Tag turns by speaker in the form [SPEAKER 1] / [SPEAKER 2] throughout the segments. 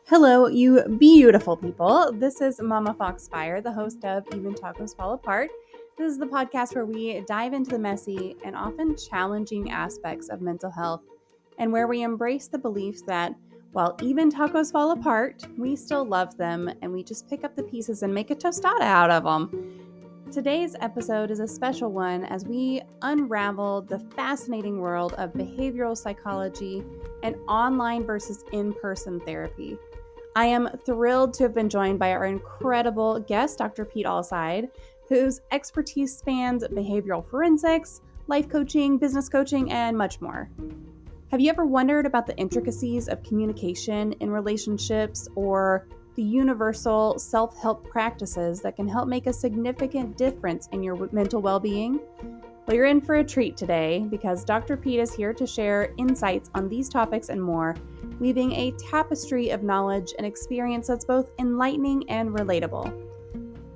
[SPEAKER 1] Hello, you beautiful people. This is MommaFoxFire, the host of Even Tacos Fall Apart. This is the podcast where we dive into the messy and often challenging aspects of mental health, and where we embrace the belief that while even tacos fall apart, we still love them, and we just pick up the pieces and make a tostada out of them. Today's episode is a special one as we unravel the fascinating world of behavioral psychology and online versus in-person therapy. I am thrilled to have been joined by our incredible guest, Dr. Pete Alcide, whose expertise spans behavioral forensics, life coaching, business coaching, and much more. Have you ever wondered about the intricacies of communication in relationships or the universal self-help practices that can help make a significant difference in your mental well-being? Well, you're in for a treat today because Dr. Pete is here to share insights on these topics and more, weaving a tapestry of knowledge and experience that's both enlightening and relatable.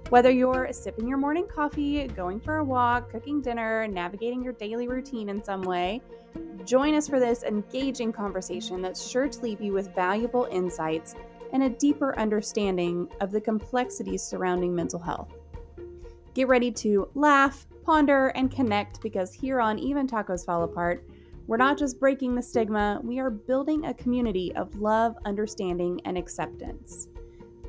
[SPEAKER 1] Whether you're sipping your morning coffee, going for a walk, cooking dinner, navigating your daily routine in some way, join us for this engaging conversation that's sure to leave you with valuable insights and a deeper understanding of the complexities surrounding mental health. Get ready to laugh, ponder, and connect because here on Even Tacos Fall Apart, we're not just breaking the stigma, we are building a community of love, understanding, and acceptance.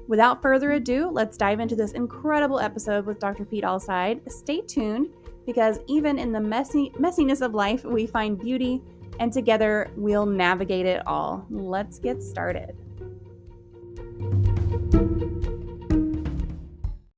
[SPEAKER 1] Without further ado, let's dive into this incredible episode with Dr. Pete Alcide. Stay tuned because even in the messiness of life, we find beauty, and together we'll navigate it all. Let's get started.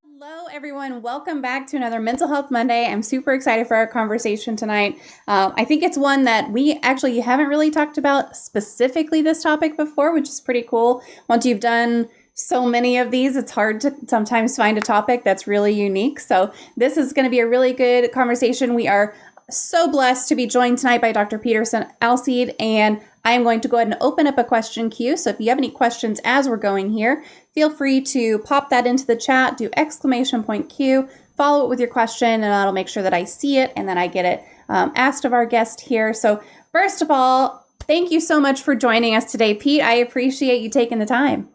[SPEAKER 1] Hello, everyone. Welcome back to another Mental Health Monday. I'm super excited for our conversation tonight. I think it's one that we actually haven't really talked about specifically this topic before, which is pretty cool. Once you've done so many of these, it's hard to sometimes find a topic that's really unique. So this is going to be a really good conversation. We are so blessed to be joined tonight by Dr. Peterson, Alcide, and I am going to go ahead and open up a question queue. So if you have any questions as we're going here, feel free to pop that into the chat, do exclamation point Q, follow it with your question, and that'll make sure that I see it and then I get it asked of our guest here. So first of all, thank you so much for joining us today, Pete. I appreciate you taking the time.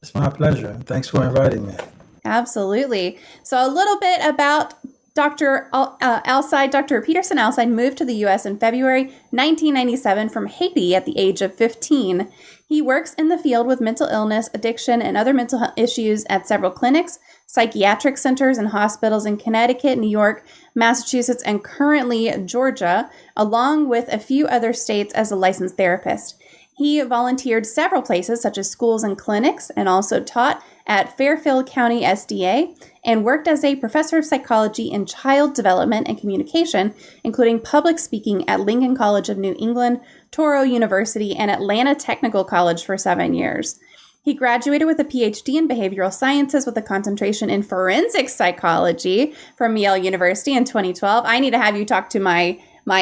[SPEAKER 2] It's my pleasure. Thanks for inviting me.
[SPEAKER 1] Absolutely. So a little bit about Dr. Alcide. Dr. Peterson Alcide moved to the U.S. in February 1997 from Haiti at the age of 15. He works in the field with mental illness, addiction, and other mental health issues at several clinics, psychiatric centers, and hospitals in Connecticut, New York, Massachusetts, and currently Georgia, along with a few other states as a licensed therapist. He volunteered several places, such as schools and clinics, and also taught at Fairfield County SDA, and worked as a professor of psychology in child development and communication, including public speaking at Lincoln College of New England, Touro University, and Atlanta Technical College for 7 years. He graduated with a PhD in behavioral sciences with a concentration in forensic psychology from Yale University in 2012. I need to have you talk to my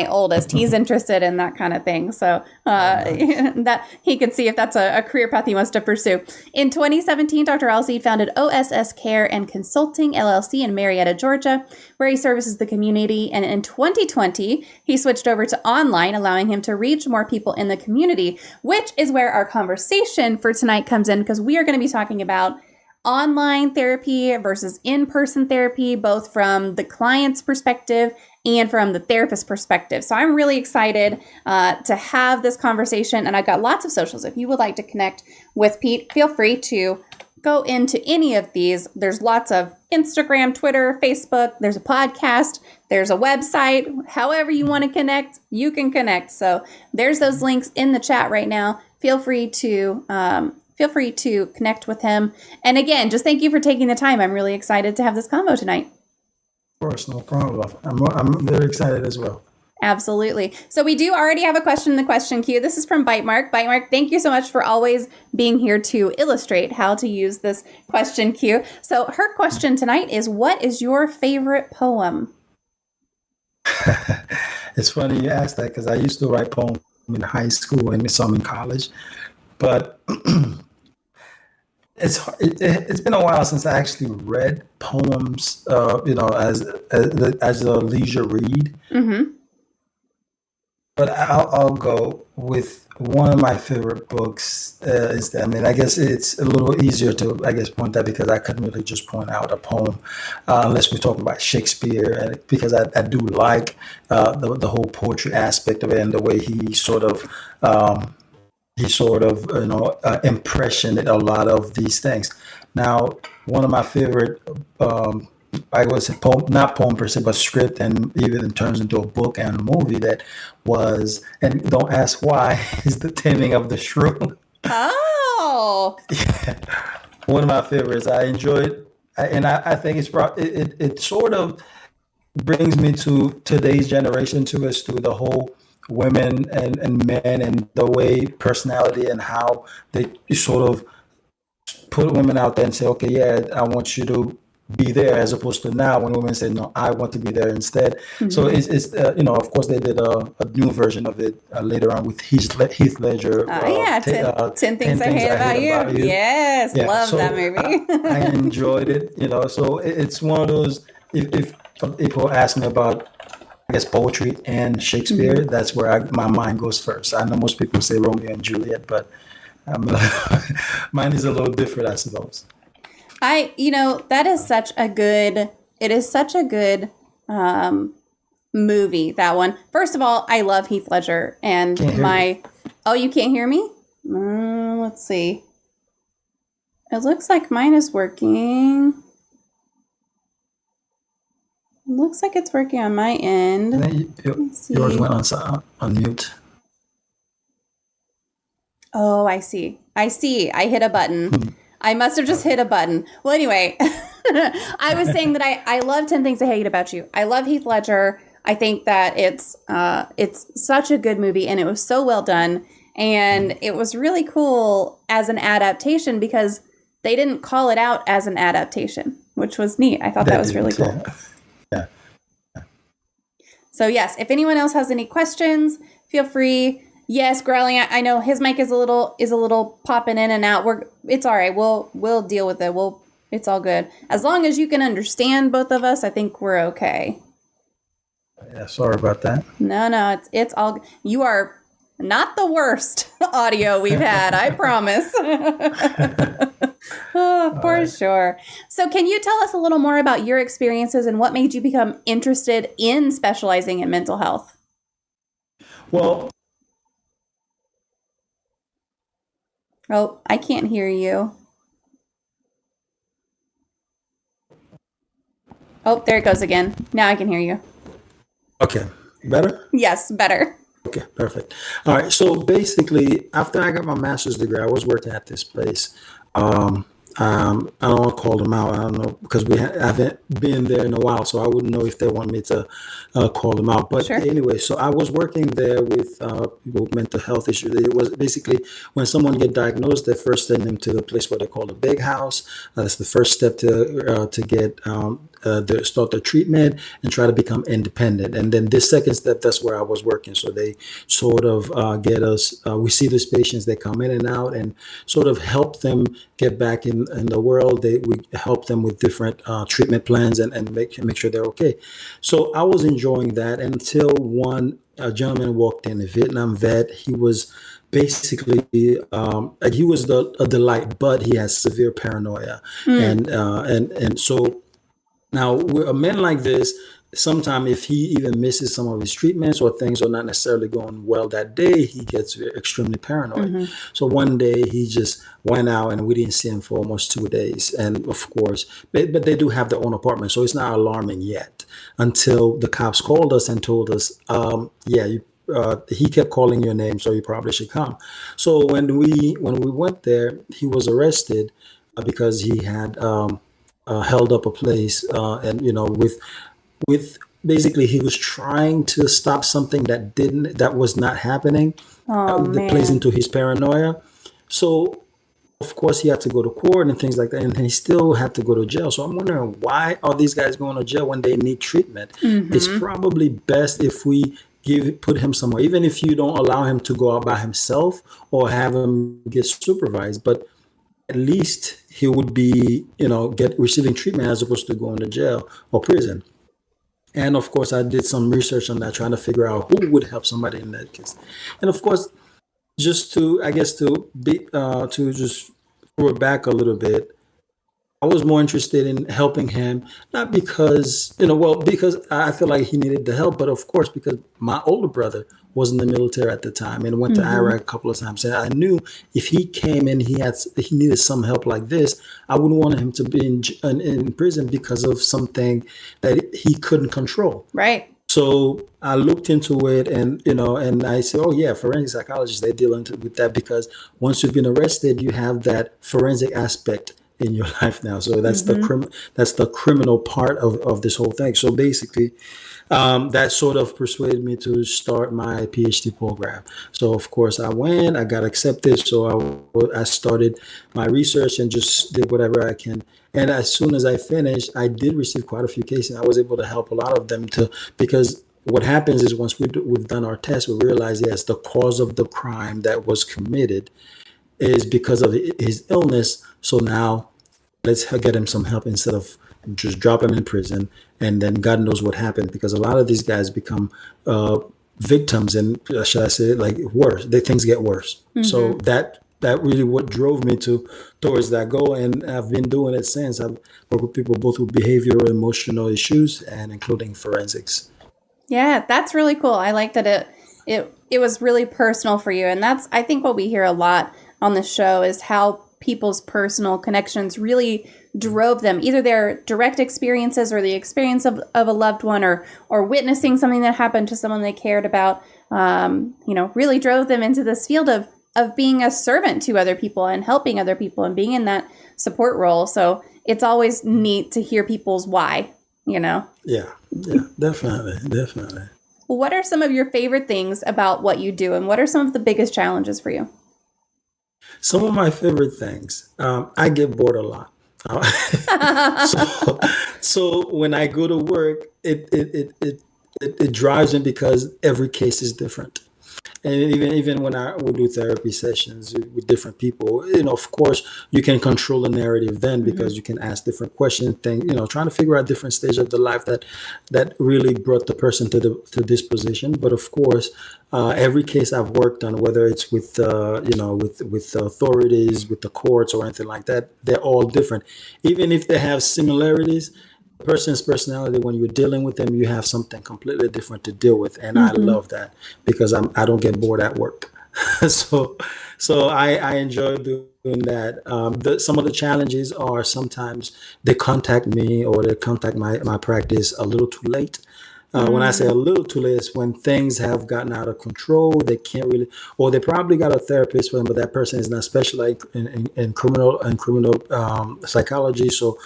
[SPEAKER 1] oldest. He's interested in that kind of thing. So that he could see if that's a career path he wants to pursue. In 2017, Dr. Alcide founded OSS Care and Consulting, LLC in Marietta, Georgia, where he services the community. And in 2020, he switched over to online, allowing him to reach more people in the community, which is where our conversation for tonight comes in, because we are going to be talking about online therapy versus in-person therapy, both from the client's perspective and from the therapist perspective. So I'm really excited to have this conversation, and I've got lots of socials. If you would like to connect with Pete, feel free to go into any of these. There's lots of Instagram, Twitter, Facebook. There's a podcast. There's a website. However you want to connect, you can connect. So there's those links in the chat right now. Feel free to connect with him. And again, just thank you for taking the time. I'm really excited to have this convo tonight.
[SPEAKER 2] Of course, no problem. I'm very excited as well.
[SPEAKER 1] Absolutely. So we do already have a question in the question queue. This is from Bitemark. Bitemark, thank you so much for always being here to illustrate how to use this question queue. So her question tonight is, what is your favorite poem?
[SPEAKER 2] It's funny you asked that because I used to write poems in high school and some in college, but it's been a while since I actually read poems, as a leisure read.
[SPEAKER 1] Mm-hmm.
[SPEAKER 2] but I'll go with one of my favorite books. Is that, I mean, I guess it's a little easier to, I guess, point that because I couldn't really just point out a poem unless we're talking about Shakespeare, and because I do like the whole poetry aspect of it and the way he impressioned a lot of these things. Now, one of my favorite, I would say poem, not poem per se, but script, and even it turns into a book and a movie that was, and don't ask why, is The Taming of the Shrew.
[SPEAKER 1] Oh,
[SPEAKER 2] One of my favorites. I enjoyed, and I think it sort of brings me to today's generation too, as to the whole women and men and the way personality and how they sort of put women out there and say, okay, yeah, I want you to be there, as opposed to now when women say, no, I want to be there instead. So of course, they did a new version of it later on with Heath Ledger.
[SPEAKER 1] yeah, 10 Things I Hate About You. Yes,
[SPEAKER 2] Yeah,
[SPEAKER 1] love
[SPEAKER 2] so
[SPEAKER 1] that movie.
[SPEAKER 2] I enjoyed it, so it's one of those, if people ask me about, I guess, poetry and Shakespeare, that's where my mind goes first. I know most people say Romeo and Juliet, but mine is a little different, I suppose.
[SPEAKER 1] That is such a good, it is such a good movie, that one. First of all, I love Heath Ledger and oh, you can't hear me? Let's see. It looks like mine is working. Looks like it's working on my end.
[SPEAKER 2] Yours went on mute.
[SPEAKER 1] Oh, I see. I hit a button. I must have just hit a button. Well, anyway, I was saying that I love 10 Things I Hate About You. I love Heath Ledger. I think that it's such a good movie, and it was so well done. And it was really cool as an adaptation because they didn't call it out as an adaptation, which was neat. I thought that was really cool.
[SPEAKER 2] Yeah.
[SPEAKER 1] So yes, if anyone else has any questions, feel free. Yes, Growling, I know his mic is a little popping in and out. It's all right. We'll deal with it. It's all good. As long as you can understand both of us, I think we're okay.
[SPEAKER 2] Yeah, sorry about that.
[SPEAKER 1] No, it's all, you are not the worst audio we've had, I promise. Oh, for sure. So can you tell us a little more about your experiences and what made you become interested in specializing in mental health?
[SPEAKER 2] Well,
[SPEAKER 1] oh, I can't hear you. Oh, there it goes again. Now I can hear you.
[SPEAKER 2] okay. Better?
[SPEAKER 1] Yes, better.
[SPEAKER 2] Okay, perfect. All right. So basically, after I got my master's degree, I was working at this place. I don't want to call them out. I don't know because I haven't been there in a while, so I wouldn't know if they want me to call them out. But
[SPEAKER 1] Sure.
[SPEAKER 2] anyway, so I was working there with people with mental health issues. It was basically when someone get diagnosed, they first send them to a place what they call a big house. That's the first step to get start the treatment and try to become independent. And then this second step, that's where I was working. So they sort of get us. We see these patients. They come in and out, and sort of help them get back in the world. We help them with different treatment plans and make sure they're okay. So I was enjoying that until one gentleman walked in, a Vietnam vet. He was basically he was a delight, but he has severe paranoia, and so now a man like this. Sometimes if he even misses some of his treatments or things are not necessarily going well that day, he gets extremely paranoid. So one day he just went out and we didn't see him for almost 2 days. And of course, but they do have their own apartment, so it's not alarming yet until the cops called us and told us, he kept calling your name, so you probably should come. So when we went there, he was arrested because he had held up a place, and with basically he was trying to stop something that was not happening. That plays into his paranoia. So of course he had to go to court and things like that, and he still had to go to jail. So I'm wondering, why are these guys going to jail when they need treatment? It's probably best if we put him somewhere, even if you don't allow him to go out by himself or have him get supervised, but at least he would be receiving treatment as opposed to going to jail or prison. And of course, I did some research on that, trying to figure out who would help somebody in that case. And of course, just to, I guess, to just throw it back a little bit, I was more interested in helping him, not because, well, because I feel like he needed the help, but of course, because my older brother was in the military at the time and went to
[SPEAKER 1] Mm-hmm.
[SPEAKER 2] Iraq a couple of times. And I knew if he came and he needed some help like this, I wouldn't want him to be in prison because of something that he couldn't control.
[SPEAKER 1] Right.
[SPEAKER 2] So I looked into it, and I said, oh yeah, forensic psychologists, they deal with that because once you've been arrested, you have that forensic aspect in your life now. So that's
[SPEAKER 1] Mm-hmm.
[SPEAKER 2] that's the criminal part of this whole thing. So basically, that sort of persuaded me to start my PhD program. So of course I got accepted. So I started my research and just did whatever I can. And as soon as I finished, I did receive quite a few cases. I was able to help a lot of them because what happens is once we've done our test, we realize, yes, the cause of the crime that was committed is because of his illness. So now let's get him some help instead of just drop him in prison. And then God knows what happened, because a lot of these guys become victims, and should I say, like, worse. Things get worse. So
[SPEAKER 1] Mm-hmm.
[SPEAKER 2] that really what drove me towards that goal, and I've been doing it since. I've worked with people both with behavioral, emotional issues, and including forensics.
[SPEAKER 1] Yeah, that's really cool. I like that it was really personal for you. And that's, I think, what we hear a lot on the show is how people's personal connections really drove them, either their direct experiences or the experience of a loved one, or witnessing something that happened to someone they cared about, really drove them into this field of being a servant to other people and helping other people and being in that support role. So it's always neat to hear people's why, you know.
[SPEAKER 2] Yeah, yeah, definitely, definitely.
[SPEAKER 1] What are some of your favorite things about what you do, and what are some of the biggest challenges for you?
[SPEAKER 2] Some of my favorite things. I get bored a lot. so so when I go to work, it drives me because every case is different. And even when I would do therapy sessions with different people, of course, you can control the narrative then,
[SPEAKER 1] Hmm.
[SPEAKER 2] because you can ask different questions, trying to figure out different stages of the life that really brought the person to this position. But of course, every case I've worked on, whether it's with the authorities, with the courts, or anything like that, they're all different. Even if they have similarities, person's personality, when you're dealing with them, you have something completely different to deal with, and I
[SPEAKER 1] Hmm.
[SPEAKER 2] love that because I don't get bored at work. so I enjoy doing that. Some of the challenges are sometimes they contact me, or they contact my practice a little too late. When I say a
[SPEAKER 1] Mm.
[SPEAKER 2] little too late, it's when things have gotten out of control. They can't really, or they probably got a therapist for them, but that person is not specialized in criminal psychology. So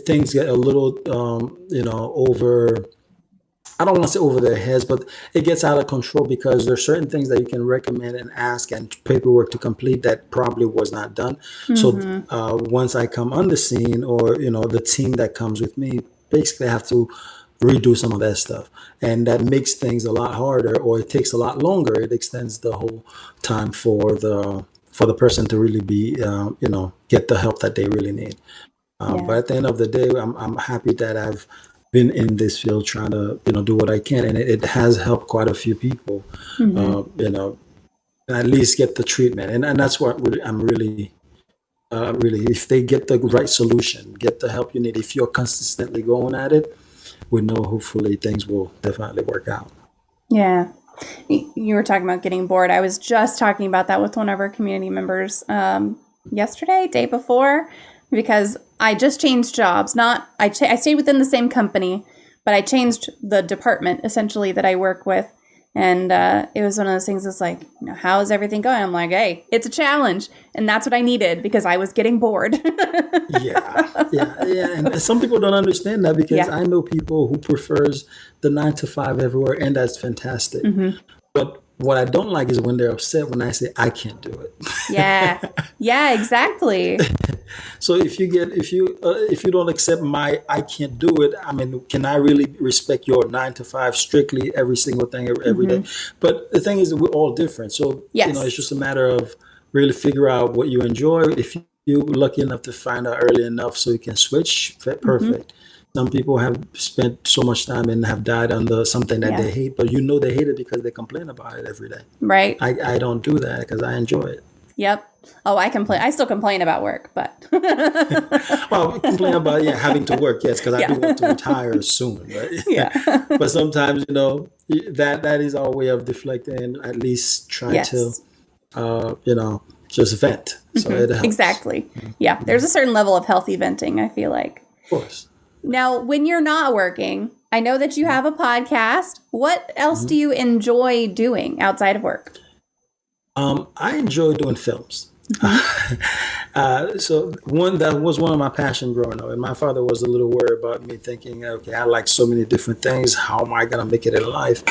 [SPEAKER 2] things get a little, over. I don't want to say over their heads, but it gets out of control because there's certain things that you can recommend and ask and paperwork to complete that probably was not done. So
[SPEAKER 1] Hmm.
[SPEAKER 2] once I come on the scene, or the team that comes with me, basically have to redo some of that stuff, and that makes things a lot harder, or it takes a lot longer. It extends the whole time for the person to really be, get the help that they really need. But
[SPEAKER 1] Yeah.
[SPEAKER 2] at the end of the day, I'm happy that I've been in this field trying to do what I can, and it has helped quite a few people,
[SPEAKER 1] Hmm.
[SPEAKER 2] uh, you know, at least get the treatment, and that's what I'm really. Really, if they get the right solution, get the help you need. If you're consistently going at it, we know hopefully things will definitely work out.
[SPEAKER 1] Yeah. You were talking about getting bored. I was just talking about that with one of our community members yesterday, day before, because I just changed jobs. Not I stayed within the same company, but I changed the department essentially that I work with. And it was one of those things that's like, how is everything going? I'm like, hey, it's a challenge. And that's what I needed because I was getting bored.
[SPEAKER 2] Yeah, yeah, yeah. And some people don't understand that, because
[SPEAKER 1] Yeah.
[SPEAKER 2] I know people who prefers the 9 to 5 everywhere, and that's fantastic.
[SPEAKER 1] Hmm.
[SPEAKER 2] But what I don't like is when they're upset when I say I can't do
[SPEAKER 1] Yeah.
[SPEAKER 2] it.
[SPEAKER 1] Yeah, exactly.
[SPEAKER 2] So if you don't accept my I can't do it, I mean, can I really respect your 9 to 5 strictly every single thing every day?
[SPEAKER 1] Hmm.
[SPEAKER 2] But the thing is that we're all different. So it's
[SPEAKER 1] Yes.
[SPEAKER 2] just a matter of really figure out what you enjoy. If you're lucky enough to find out early enough so you can switch,
[SPEAKER 1] Hmm.
[SPEAKER 2] perfect. Some people have spent so much time and have died under something that
[SPEAKER 1] Yeah.
[SPEAKER 2] they hate, but you know they hate it because they complain about it every day.
[SPEAKER 1] Right.
[SPEAKER 2] I don't do that because I enjoy it.
[SPEAKER 1] Yep. Oh, I complain. I still complain about work, but
[SPEAKER 2] Well, we complain about having to work, yes, because I do want to retire soon, right?
[SPEAKER 1] yeah.
[SPEAKER 2] But sometimes, that is our way of deflecting and at least try to,
[SPEAKER 1] Yes.
[SPEAKER 2] just vent. So it helps.
[SPEAKER 1] Exactly. Yeah. There's a certain level of healthy venting, I feel like.
[SPEAKER 2] Of course.
[SPEAKER 1] Now, when you're not working, I know that you have a podcast. What else do you enjoy doing outside of work?
[SPEAKER 2] I enjoy doing films. So that was one of my passions growing up. And my father was a little worried about me thinking, okay, I like so many different things. How am I going to make it in life?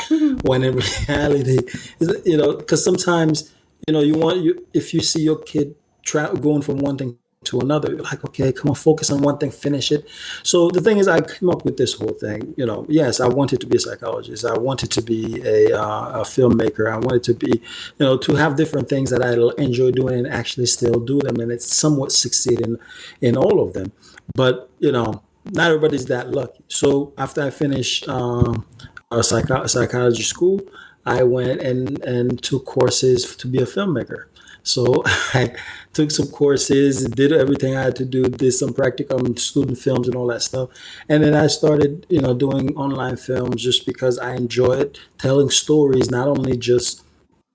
[SPEAKER 2] When in reality, because sometimes, if you see your kid going from one thing to another, you're like, okay, come on, focus on one thing, finish it. So the thing is, I came up with this whole thing. Yes, I wanted to be a psychologist. I wanted to be a filmmaker. I wanted to be, to have different things that I enjoy doing and actually still do them. And it's somewhat succeeding in all of them. But, not everybody's that lucky. So after I finished a psychology school, I went and took courses to be a filmmaker. So I took some courses, did everything I had to do, did some practicum student films and all that stuff. And then I started, doing online films just because I enjoyed telling stories, not only just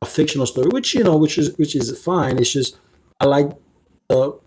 [SPEAKER 2] a fictional story, which is fine. It's just I like the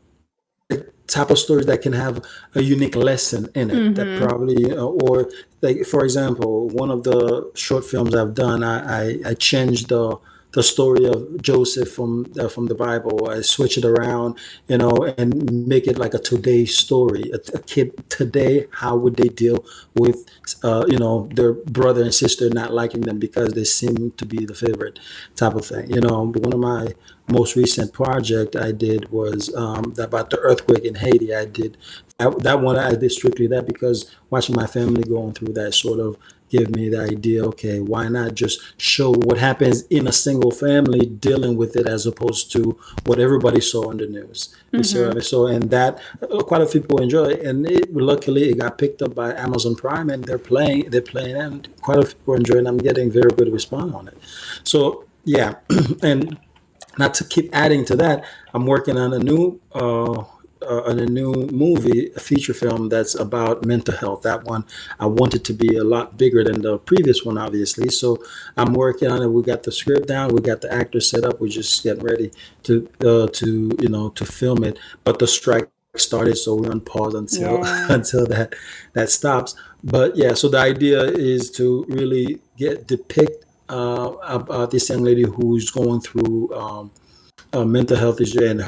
[SPEAKER 2] type of stories that can have a unique lesson in it that probably, or like, for example, one of the short films I've done, I changed the story of Joseph from the Bible. I switch it around, and make it like a today story. A kid today, how would they deal with, their brother and sister not liking them because they seem to be the favorite type of thing. One of my most recent project I did was about the earthquake in Haiti. That one I did strictly that because watching my family going through that sort of give me the idea, okay, why not just show what happens in a single family dealing with it as opposed to what everybody saw on the news. You see what I mean? So, and that quite a few people enjoy it. And luckily it got picked up by Amazon Prime and they're playing and quite a few people enjoy it. And I'm getting very good response on it. So yeah. And not to keep adding to that, I'm working on a new movie, a feature film that's about mental health. That one I want it to be a lot bigger than the previous one, obviously. So I'm working on it. We got the script down, we got the actors set up. We're just getting ready to film it. But the strike started, so we're on pause until until that stops. But yeah, so the idea is to really depict about this young lady who's going through mental health issue, and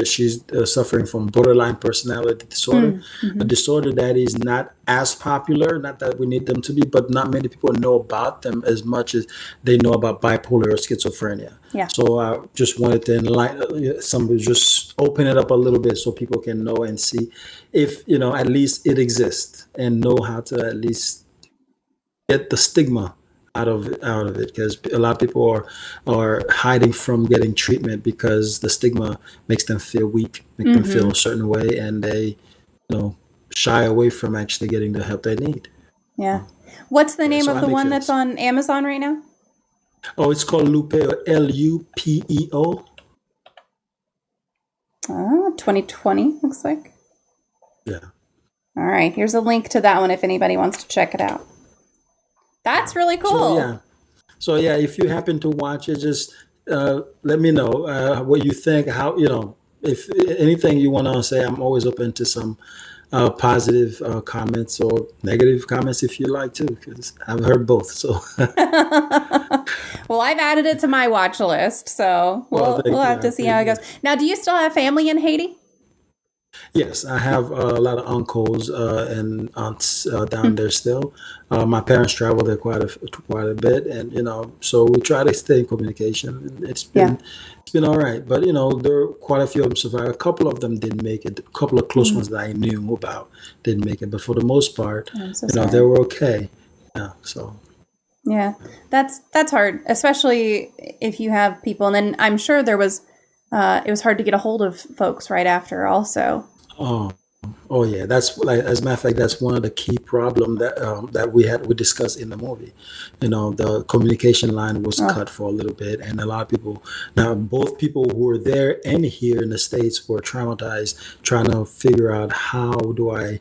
[SPEAKER 2] she's suffering from borderline personality disorder, a disorder that is not as popular, not that we need them to be, but not many people know about them as much as they know about bipolar or schizophrenia.
[SPEAKER 1] Yeah.
[SPEAKER 2] So I just wanted to enlighten somebody, just open it up a little bit so people can know and see if at least it exists, and know how to at least get the stigma out of it, because a lot of people are hiding from getting treatment because the stigma makes them feel weak, make them feel a certain way, and they shy away from actually getting the help they need.
[SPEAKER 1] Yeah. What's the name
[SPEAKER 2] So
[SPEAKER 1] of
[SPEAKER 2] I
[SPEAKER 1] the
[SPEAKER 2] make
[SPEAKER 1] one
[SPEAKER 2] films.
[SPEAKER 1] that's on Amazon right now?
[SPEAKER 2] Oh, it's called Lupeo, Lupeo.
[SPEAKER 1] 2020 looks like.
[SPEAKER 2] Yeah.
[SPEAKER 1] All right, here's a link to that one if anybody wants to check it out. That's really cool.
[SPEAKER 2] So yeah, if you happen to watch it, just let me know what you think. How if anything you want to say, I'm always open to some positive comments or negative comments if you like to, because I've heard both. So
[SPEAKER 1] Well, I've added it to my watch list, so we'll have to see how it goes. Now, do you still have family in Haiti?
[SPEAKER 2] Yes, I have a lot of uncles and aunts down there still. My parents travel there quite a bit, and so we try to stay in communication. It's been all right, but there are quite a few of them survived. A couple of them didn't make it. A couple of close ones that I knew about didn't make it, but for the most part, they were okay. Yeah, so.
[SPEAKER 1] Yeah, that's hard, especially if you have people, and then I'm sure it was hard to get a hold of folks right after also.
[SPEAKER 2] Oh, Oh yeah, that's like as a matter of fact, that's one of the key problem that we discussed in the movie. The communication line was
[SPEAKER 1] Oh,
[SPEAKER 2] cut for a little bit, and a lot of people now both people who were there and here in the States were traumatized, trying to figure out how do I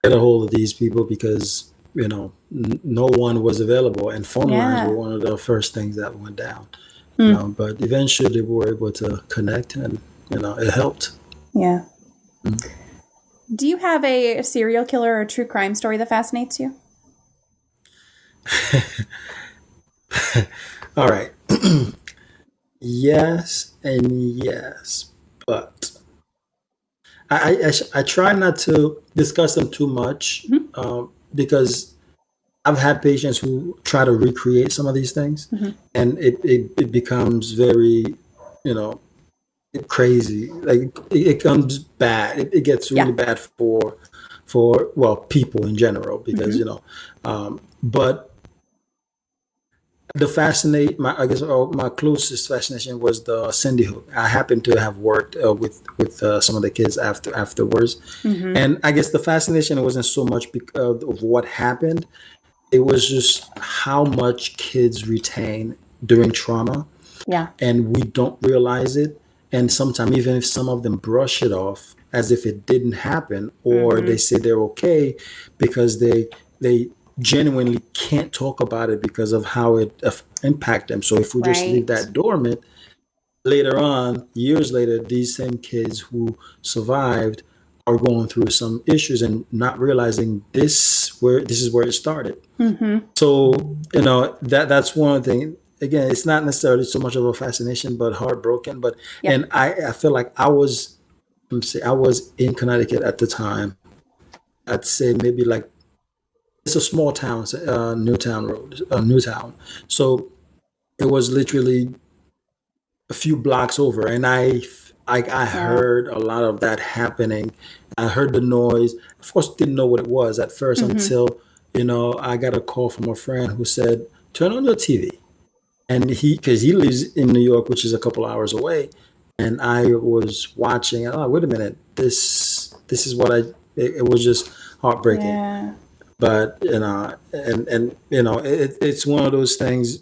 [SPEAKER 2] get a hold of these people because no one was available, and phone lines were
[SPEAKER 1] yeah.
[SPEAKER 2] one of the first things that went down.
[SPEAKER 1] Hmm.
[SPEAKER 2] But eventually we were able to connect, and it helped.
[SPEAKER 1] Yeah. Do you have a serial killer or true crime story that fascinates you?
[SPEAKER 2] All right. Yes and yes, but I try not to discuss them too much
[SPEAKER 1] Hmm.
[SPEAKER 2] because I've had patients who try to recreate some of these things,
[SPEAKER 1] Hmm.
[SPEAKER 2] and it becomes very, you know, crazy. Like it comes bad. It gets really
[SPEAKER 1] Yeah.
[SPEAKER 2] bad for well people in general because
[SPEAKER 1] Hmm.
[SPEAKER 2] but the fascinate my I guess my closest fascination was the Cindy Hook. I happened to have worked with some of the kids afterwards,
[SPEAKER 1] Hmm.
[SPEAKER 2] and I guess the fascination wasn't so much because of what happened. It was just how much kids retain during trauma,
[SPEAKER 1] Yeah.
[SPEAKER 2] and we don't realize it. And sometimes even if some of them brush it off as if it didn't happen, or they
[SPEAKER 1] Hmm.
[SPEAKER 2] say they're okay because they genuinely can't talk about it because of how it impact them. So if we just leave
[SPEAKER 1] Right.
[SPEAKER 2] that dormant, later on, years later, these same kids who survived are going through some issues and not realizing this is where it started.
[SPEAKER 1] Hmm.
[SPEAKER 2] So that's one thing. Again, it's not necessarily so much of a fascination, but heartbroken. But
[SPEAKER 1] Yep.
[SPEAKER 2] and I feel like I was in Connecticut at the time. I'd say maybe like it's a small town, Newtown Road, Newtown. So it was literally a few blocks over, and I
[SPEAKER 1] Yeah.
[SPEAKER 2] heard a lot of that happening. I heard the noise. Of course, didn't know what it was at first
[SPEAKER 1] Hmm.
[SPEAKER 2] until I got a call from a friend who said, "Turn on your TV." And because he lives in New York, which is a couple hours away, and I was watching. And wait a minute, this is what it was just heartbreaking.
[SPEAKER 1] Yeah.
[SPEAKER 2] But and it's one of those things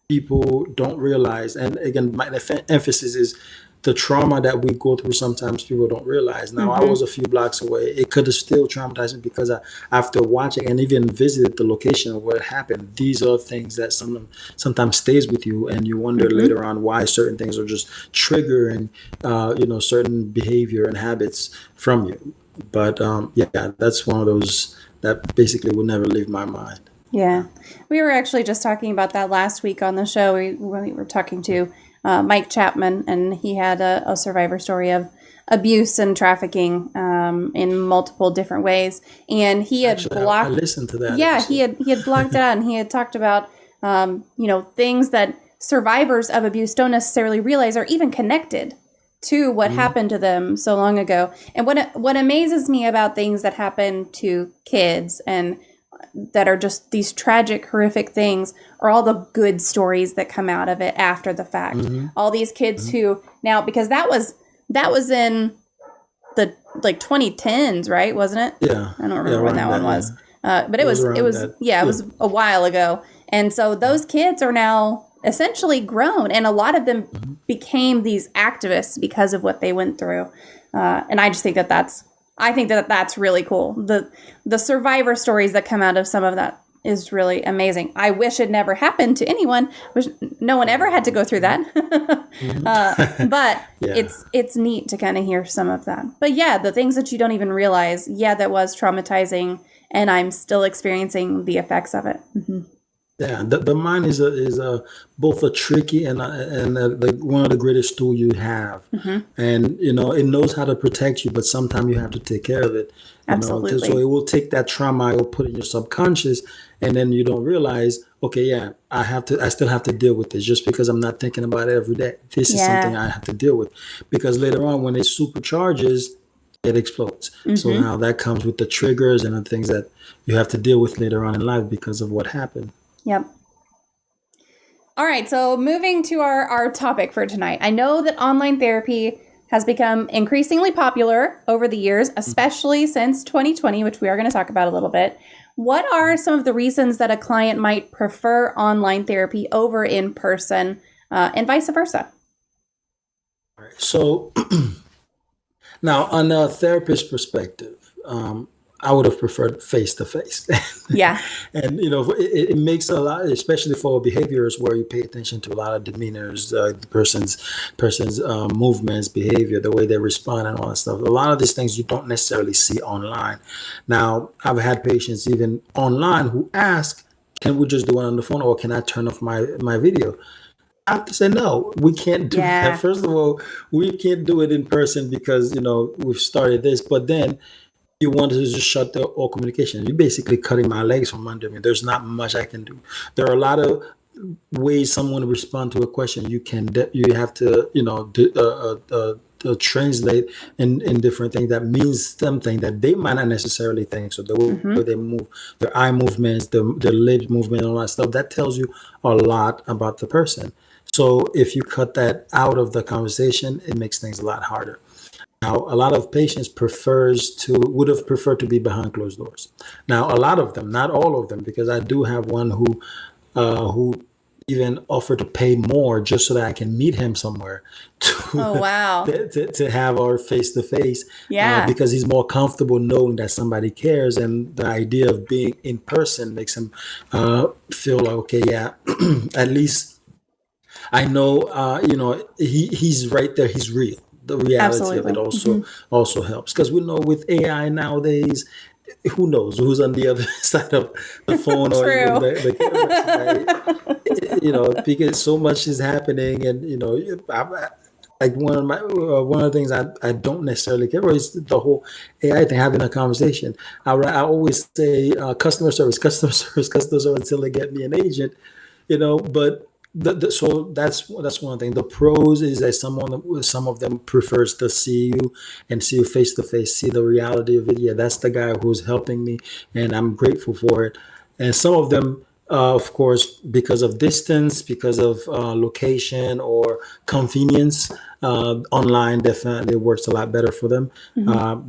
[SPEAKER 2] people don't realize. And again, my emphasis is the trauma that we go through. Sometimes people don't realize. Now, I was
[SPEAKER 1] Hmm.
[SPEAKER 2] a few blocks away. It could have still traumatized me because after watching and even visited the location of what happened, these are things that sometimes stays with you, and you wonder
[SPEAKER 1] Hmm.
[SPEAKER 2] later on why certain things are just triggering, certain behavior and habits from you. But yeah, that's one of those that basically will never leave my mind.
[SPEAKER 1] Yeah. We were actually just talking about that last week on the show. We were talking to Mike Chapman, and he had a survivor story of abuse and trafficking in multiple different ways. And he had
[SPEAKER 2] Actually, I
[SPEAKER 1] blocked,
[SPEAKER 2] listened to that
[SPEAKER 1] yeah,
[SPEAKER 2] episode.
[SPEAKER 1] he had blocked it out, and he had talked about, things that survivors of abuse don't necessarily realize are even connected to what
[SPEAKER 2] Mhm.
[SPEAKER 1] happened to them so long ago. And what amazes me about things that happen to kids and that are just these tragic, horrific things are all the good stories that come out of it after the fact.
[SPEAKER 2] Mhm.
[SPEAKER 1] All these kids
[SPEAKER 2] Mhm.
[SPEAKER 1] who now, because that was in the like 2010s, right? Wasn't it?
[SPEAKER 2] Yeah,
[SPEAKER 1] I don't
[SPEAKER 2] yeah,
[SPEAKER 1] remember when that
[SPEAKER 2] around
[SPEAKER 1] one
[SPEAKER 2] that.
[SPEAKER 1] was.
[SPEAKER 2] Yeah,
[SPEAKER 1] But
[SPEAKER 2] it
[SPEAKER 1] it
[SPEAKER 2] was
[SPEAKER 1] was it
[SPEAKER 2] around
[SPEAKER 1] was
[SPEAKER 2] that.
[SPEAKER 1] yeah, it
[SPEAKER 2] Yeah.
[SPEAKER 1] was a while ago. And so those kids are now essentially grown, and a lot of them
[SPEAKER 2] Mhm.
[SPEAKER 1] became these activists because of what they went through. And I just think that's really cool. The survivor stories that come out of some of that is really amazing. I wish it never happened to anyone. Wish no one ever had to go through that.
[SPEAKER 2] Mhm.
[SPEAKER 1] But
[SPEAKER 2] Yeah,
[SPEAKER 1] it's neat to kind of hear some of that. But yeah, the things that you don't even realize. Yeah, that was traumatizing, and I'm still experiencing the effects of it. Hmm.
[SPEAKER 2] yeah. The mind is both a tricky and one of the greatest tool you have,
[SPEAKER 1] Hmm.
[SPEAKER 2] and it knows how to protect you, but sometimes you have to take care of it. So
[SPEAKER 1] Absolutely.
[SPEAKER 2] it will take that trauma, it will put it in your subconscious, and then you don't realize, okay, yeah, I still have to deal with this just because I'm not thinking about it every day. This is something
[SPEAKER 1] Yeah.
[SPEAKER 2] I have to deal with because later on when it supercharges, it explodes. So
[SPEAKER 1] Hmm.
[SPEAKER 2] now that comes with the triggers and the things that you have to deal with later on in life because of what happened.
[SPEAKER 1] Yep. All right, so moving to our topic for tonight. I know that online therapy has become increasingly popular over the years, especially since 2020, which we are going to talk about a little bit. What are some of the reasons that a client might prefer online therapy over in person, and vice versa?
[SPEAKER 2] So now, on a therapist perspective, I would have preferred face to face.
[SPEAKER 1] Yeah.
[SPEAKER 2] And it makes a lot, especially for behaviors where you pay attention to a lot of demeanors, the person's movements, behavior, the way they respond, and all that stuff. A lot of these things you don't necessarily see online. Now, I've had patients even online who ask, "Can we just do it on the phone, or can I turn off my video?" I have to say, no, we can't do that.
[SPEAKER 1] Yeah.
[SPEAKER 2] First of all, we can't do it in person because, we've started this, but then you want to just shut the all communication. You're basically cutting my legs from under me. There's not much I can do. There are a lot of ways someone to respond to a question. You have to, translate in different things that means something that they might not necessarily think. So the way they move, their eye movements, their lip movement, all that stuff, that tells you a lot about the person. So if you cut that out of the conversation, it makes things a lot harder. Now, a lot of patients would have preferred to be behind closed doors. Now, a lot of them, not all of them, because I do have one who even offered to pay more just so that I can meet him somewhere
[SPEAKER 1] Oh, wow.
[SPEAKER 2] to have our face to face,
[SPEAKER 1] Yeah.
[SPEAKER 2] because he's more comfortable knowing that somebody cares, and the idea of being in person makes him feel like, okay, yeah, at least I know, he's right there, he's real. The reality of
[SPEAKER 1] Absolutely.
[SPEAKER 2] it also helps, because we know with AI nowadays, who knows who's on the other side of the phone or even
[SPEAKER 1] True.
[SPEAKER 2] the camera, right? Because so much is happening, and like one of the things I don't necessarily care about is the whole AI thing, having a conversation. I always say customer service, customer service, customer service until they get me an agent, but so that's one thing. The pros is that some of them prefers to see you and see you face to face, see the reality of it. Yeah, that's the guy who's helping me, and I'm grateful for it. And some of them, of course, because of distance, because of location or convenience, online definitely works a lot better for them.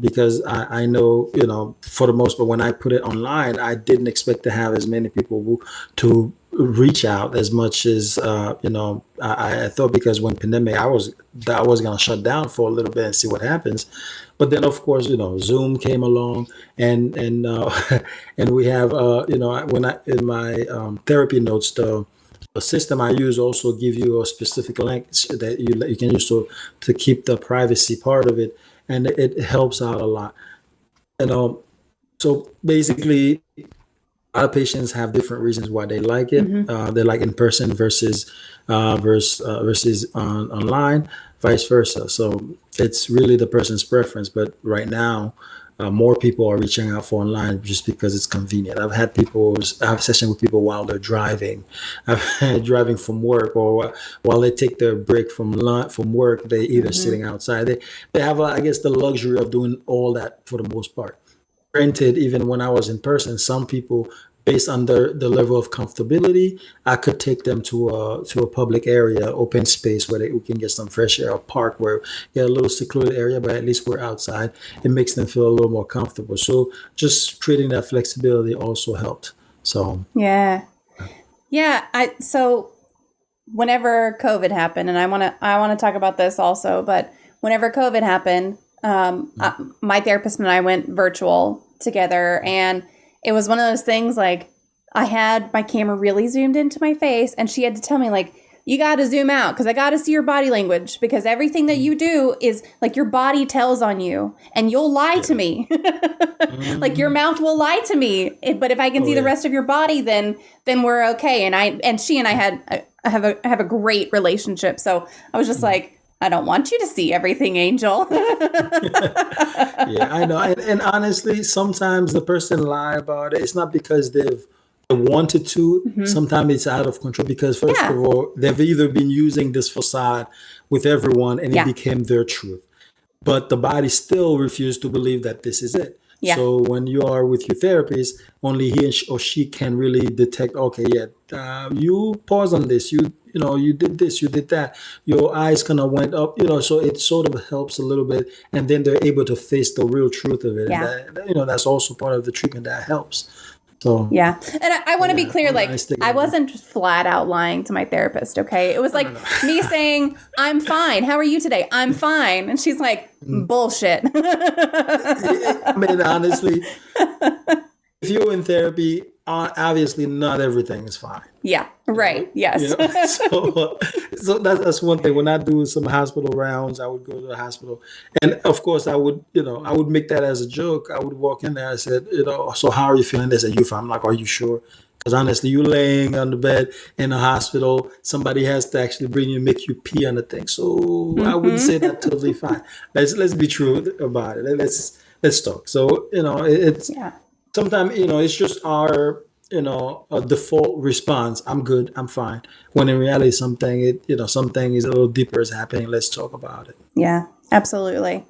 [SPEAKER 2] Because I know, for the most part, when I put it online, I didn't expect to have as many people to reach out as much as I thought, because when pandemic I was gonna shut down for a little bit and see what happens, but then of course Zoom came along, and and we have when I in my therapy notes, the system I use also give you a specific link that you can use to keep the privacy part of it, and it helps out a lot. So basically, a lot of patients have different reasons why they like it. They like in person versus online, vice versa. So it's really the person's preference. But right now, more people are reaching out for online just because it's convenient. I have sessions with people while they're driving, driving from work, or while they take their break from work. They either sitting outside. They have, I guess, the luxury of doing all that for the most part. Granted, even when I was in person, some people, based on the level of comfortability, I could take them to a public area, open space where we can get some fresh air, a park where get a little secluded area, but at least we're outside. It makes them feel a little more comfortable. So just creating that flexibility also helped. So
[SPEAKER 1] Yeah. Yeah. So whenever COVID happened, and I want to talk about this also, but whenever COVID happened, my therapist and I went virtual together, and it was one of those things, like, I had my camera really zoomed into my face, and she had to tell me, like, you got to zoom out because I got to see your body language, because everything that you do is like your body tells on you, and you'll lie to me. Like, your mouth will lie to me, but if I can see the rest of your body, then we're okay. And she and I have a great relationship. So I was just like, I don't want you to see everything, Angel.
[SPEAKER 2] yeah, I know. And honestly, sometimes the person lie about it. It's not because they've wanted to. Sometimes it's out of control because, first of all, they've either been using this facade with everyone and it became their truth. But the body still refused to believe that this is it.
[SPEAKER 1] Yeah.
[SPEAKER 2] So when you are with your therapist, only he or she can really detect, okay, you pause on this, you you did this, you did that. Your eyes kind of went up, so it sort of helps a little bit. And then they're able to face the real truth of it.
[SPEAKER 1] Yeah.
[SPEAKER 2] And that's also part of the treatment that helps. So
[SPEAKER 1] yeah. And I want to be clear, like, I
[SPEAKER 2] I
[SPEAKER 1] wasn't flat out lying to my therapist, okay? It was like me saying, I'm fine. How are you today? I'm fine. And she's like, bullshit.
[SPEAKER 2] I mean, honestly, if you're in therapy, obviously not everything is fine.
[SPEAKER 1] Yeah, right. Yes.
[SPEAKER 2] So that's one thing. When I do some hospital rounds, I would go to the hospital, and of course, I would make that as a joke. I would walk in there. I said, so how are you feeling? They said, you fine. I'm like, are you sure? Because honestly, you laying on the bed in a hospital, somebody has to actually bring you, make you pee on the thing. So I wouldn't say that totally fine. Let's be true about it. Let's talk. So it's sometimes it's just our a default response. I'm good. I'm fine. When in reality, something is a little deeper is happening. Let's talk about it.
[SPEAKER 1] Yeah, absolutely.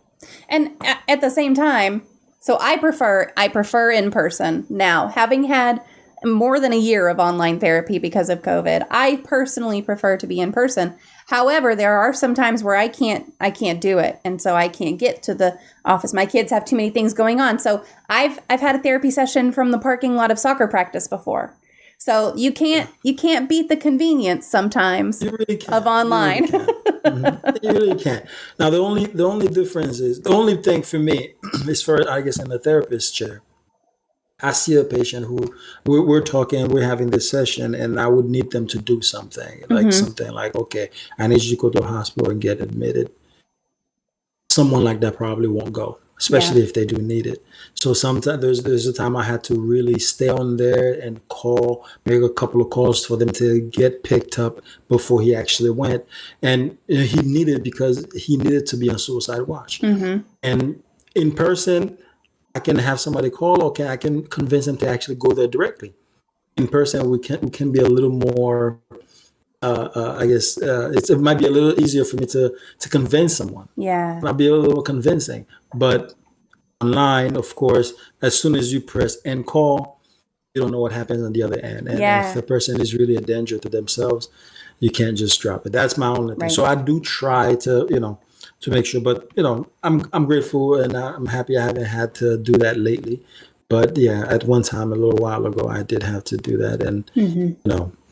[SPEAKER 1] And at the same time, so I prefer in person now. Having had more than a year of online therapy because of COVID, I personally prefer to be in person. However, there are some times where I can't do it, and so I can't get to the office. My kids have too many things going on. So I've had a therapy session from the parking lot of soccer practice before. So you can't beat the convenience sometimes of online.
[SPEAKER 2] You really can't. You really can't. Now the only difference is, the only thing for me is, for I guess in the therapist chair, I see a patient who we're talking, we're having this session, and I would need them to do something, like something like, okay, I need you to go to the hospital and get admitted. Someone like that probably won't go, especially if they do need it. So sometimes there's a time I had to really stay on there and make a couple of calls for them to get picked up before he actually went. And he needed, because he needed to be on suicide watch. And in person, I can have somebody call. Okay, I can convince them to actually go there directly. In person, we can be a little more. I guess it might be a little easier for me to convince someone.
[SPEAKER 1] Yeah,
[SPEAKER 2] it might be a little convincing. But online, of course, as soon as you press end call, you don't know what happens on the other end. And if the person is really a danger to themselves, you can't just drop it. That's my only thing. Right. So I do try to to make sure, but I'm grateful and I'm happy I haven't had to do that lately. But yeah, at one time a little while ago, I did have to do that, and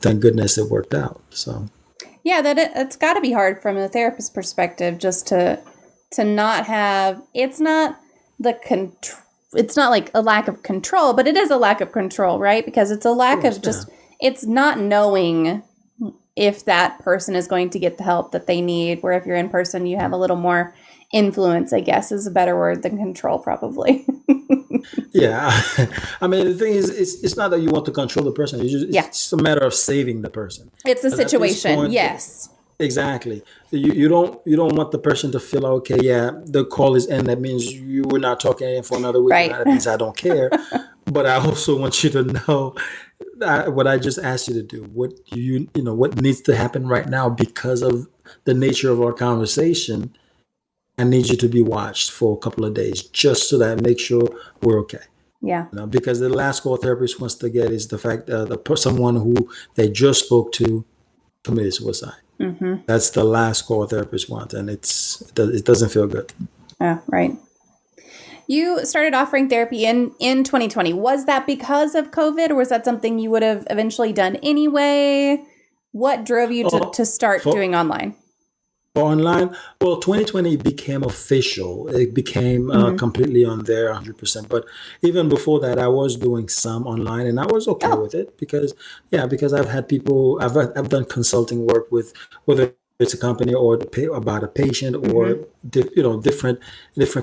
[SPEAKER 2] thank goodness it worked out. So
[SPEAKER 1] yeah, it's got to be hard from a therapist perspective, just to not have. It's not it's not like a lack of control, but it is a lack of control, right? Because it's a lack of just. It's not knowing if that person is going to get the help that they need, where if you're in person, you have a little more influence, I guess is a better word than control, probably.
[SPEAKER 2] Yeah. I mean, the thing is, it's not that you want to control the person. It's just a matter of saving the person.
[SPEAKER 1] It's a situation. Yes.
[SPEAKER 2] Exactly. You don't want the person to feel, okay, yeah, the call is end. That means you were not talking for another week.
[SPEAKER 1] Right.
[SPEAKER 2] That means I don't care. But I also want you to know what I just asked you to do. What what needs to happen right now because of the nature of our conversation. I need you to be watched for a couple of days, just so that I make sure we're okay.
[SPEAKER 1] Yeah.
[SPEAKER 2] Because the last call therapist wants to get is the fact that someone who they just spoke to committed suicide. That's the last call therapist wants, and it doesn't feel good.
[SPEAKER 1] Yeah, right. You started offering therapy in 2020. Was that because of COVID, or was that something you would have eventually done anyway? What drove you to start doing online?
[SPEAKER 2] Online, well, 2020 became official. It became completely on there 100%. But even before that, I was doing some online, and I was okay with it because I've had people, I've done consulting work with, whether it's a company or about a patient or different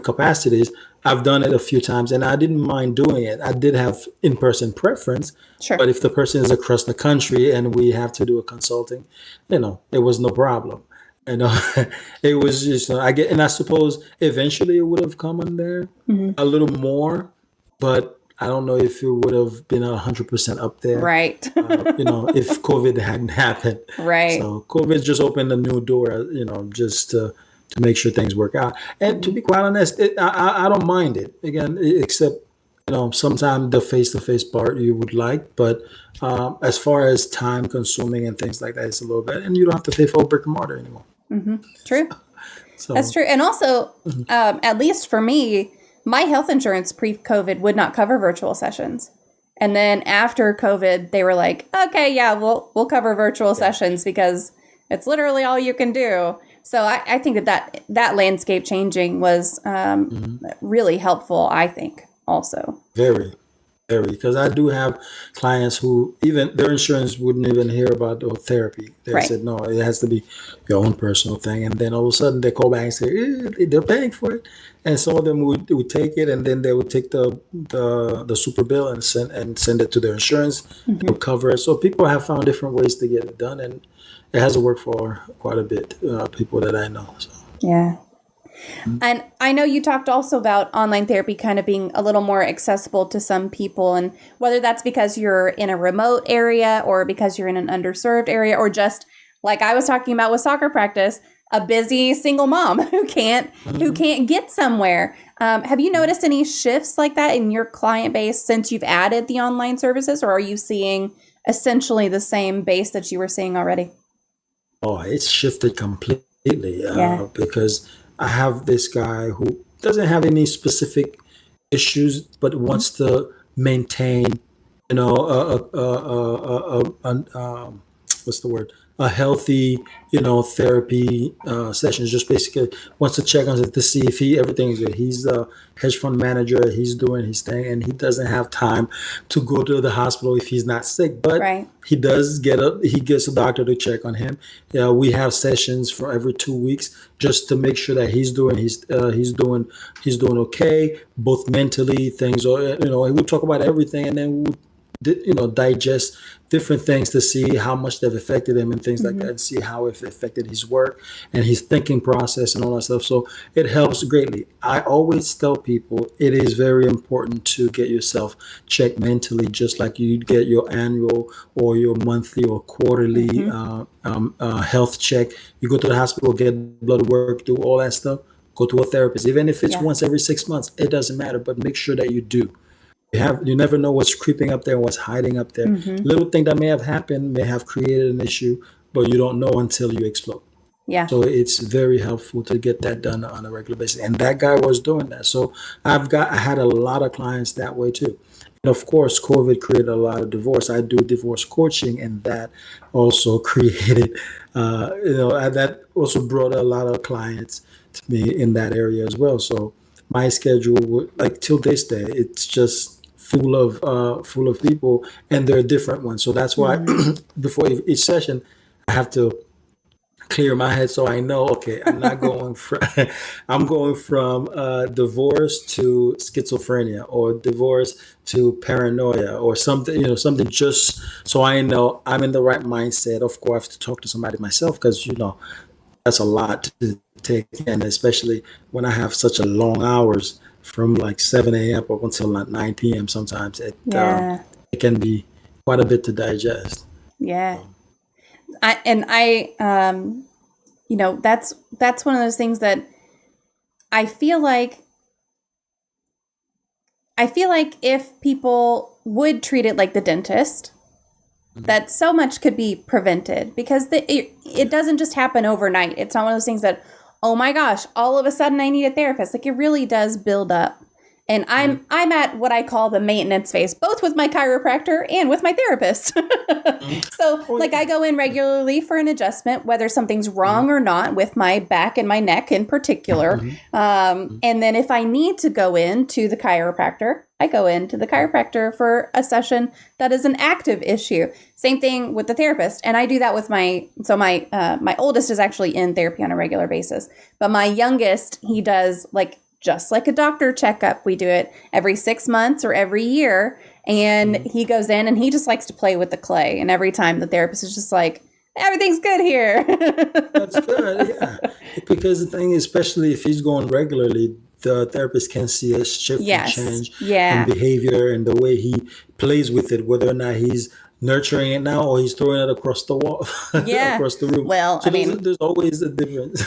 [SPEAKER 2] capacities. I've done it a few times, and I didn't mind doing it. I did have in-person preference, but if the person is across the country and we have to do a consulting, it was no problem. It was just I suppose eventually it would have come on there a little more, but I don't know if it would have been 100% up there,
[SPEAKER 1] right?
[SPEAKER 2] If COVID hadn't happened,
[SPEAKER 1] right?
[SPEAKER 2] So COVID just opened a new door, just to make sure things work out. And to be quite honest, I don't mind it again, except sometimes the face-to-face part you would like, but as far as time consuming and things like that, it's a little bit, and you don't have to pay for a brick and mortar anymore.
[SPEAKER 1] True. That's
[SPEAKER 2] So
[SPEAKER 1] true. And also, at least for me, my health insurance pre-COVID would not cover virtual sessions. And then after COVID, they were like, okay, yeah, we'll cover virtual sessions because it's literally all you can do. So I think that landscape changing was really helpful, I think, also.
[SPEAKER 2] very, very, because I do have clients who even their insurance wouldn't even hear about the therapy. They
[SPEAKER 1] Right.
[SPEAKER 2] said, no, it has to be your own personal thing. And then all of a sudden they call back and say, they're paying for it. And some of them would take it, and then they would take the super bill and send it to their insurance. They would cover it. So people have found different ways to get it done, and it has worked for quite a bit, people that I know. So.
[SPEAKER 1] Yeah. And I know you talked also about online therapy kind of being a little more accessible to some people, and whether that's because you're in a remote area or because you're in an underserved area, or just like I was talking about with soccer practice, a busy single mom who can't get somewhere. Have you noticed any shifts like that in your client base since you've added the online services, or are you seeing essentially the same base that you were seeing already?
[SPEAKER 2] Oh, it's shifted completely
[SPEAKER 1] Yeah.
[SPEAKER 2] because I have this guy who doesn't have any specific issues, but wants to maintain, what's the word? A healthy, therapy sessions. Just basically wants to check on it to see if everything is good. He's a hedge fund manager. He's doing his thing, and he doesn't have time to go to the hospital if he's not sick. But
[SPEAKER 1] Right.
[SPEAKER 2] he does he gets a doctor to check on him. Yeah, we have sessions for every 2 weeks just to make sure that he's doing okay, both mentally, things, or we talk about everything, and then we digest different things to see how much they've affected him and things like that, and see how it affected his work and his thinking process and all that stuff. So it helps greatly. I always tell people it is very important to get yourself checked mentally, just like you get your annual or your monthly or quarterly health check. You go to the hospital, get blood work, do all that stuff. Go to a therapist, even if it's
[SPEAKER 1] Yeah.
[SPEAKER 2] once every 6 months. It doesn't matter, but make sure that you do. You never know what's creeping up there, what's hiding up there. Little thing that may have happened may have created an issue, but you don't know until you explode.
[SPEAKER 1] Yeah.
[SPEAKER 2] So it's very helpful to get that done on a regular basis. And that guy was doing that. So I had a lot of clients that way too. And of course, COVID created a lot of divorce. I do divorce coaching, and that also created, that also brought a lot of clients to me in that area as well. So my schedule, like till this day, it's just full of people, and they're different ones. So that's why before each session, I have to clear my head so I know, okay, I'm not going from I'm going from divorce to schizophrenia, or divorce to paranoia, or something, something, just so I know I'm in the right mindset. Of course, I have to talk to somebody myself, because that's a lot to take in, especially when I have such a long hours from like 7 a.m. up until like 9 p.m. Sometimes
[SPEAKER 1] Yeah.
[SPEAKER 2] it can be quite a bit to digest.
[SPEAKER 1] Yeah. That's one of those things that I feel like if people would treat it like the dentist, that so much could be prevented, because it doesn't just happen overnight. It's not one of those things that, oh my gosh, all of a sudden I need a therapist. Like, it really does build up. And I'm at what I call the maintenance phase, both with my chiropractor and with my therapist. So like, I go in regularly for an adjustment, whether something's wrong or not with my back and my neck in particular. And then if I need to go into the chiropractor, I go into the chiropractor for a session that is an active issue. Same thing with the therapist. And I do that with my oldest is actually in therapy on a regular basis, but my youngest, he does just like a doctor checkup. We do it every 6 months or every year. And he goes in and he just likes to play with the clay. And every time the therapist is just like, everything's good here.
[SPEAKER 2] That's good, yeah. Because the thing is, especially if he's going regularly, the therapist can see a shift and change in behavior and the way he plays with it, whether or not he's nurturing it now, or he's throwing it across the wall,
[SPEAKER 1] Yeah.
[SPEAKER 2] across the room.
[SPEAKER 1] Well,
[SPEAKER 2] So
[SPEAKER 1] I mean,
[SPEAKER 2] there's always a difference.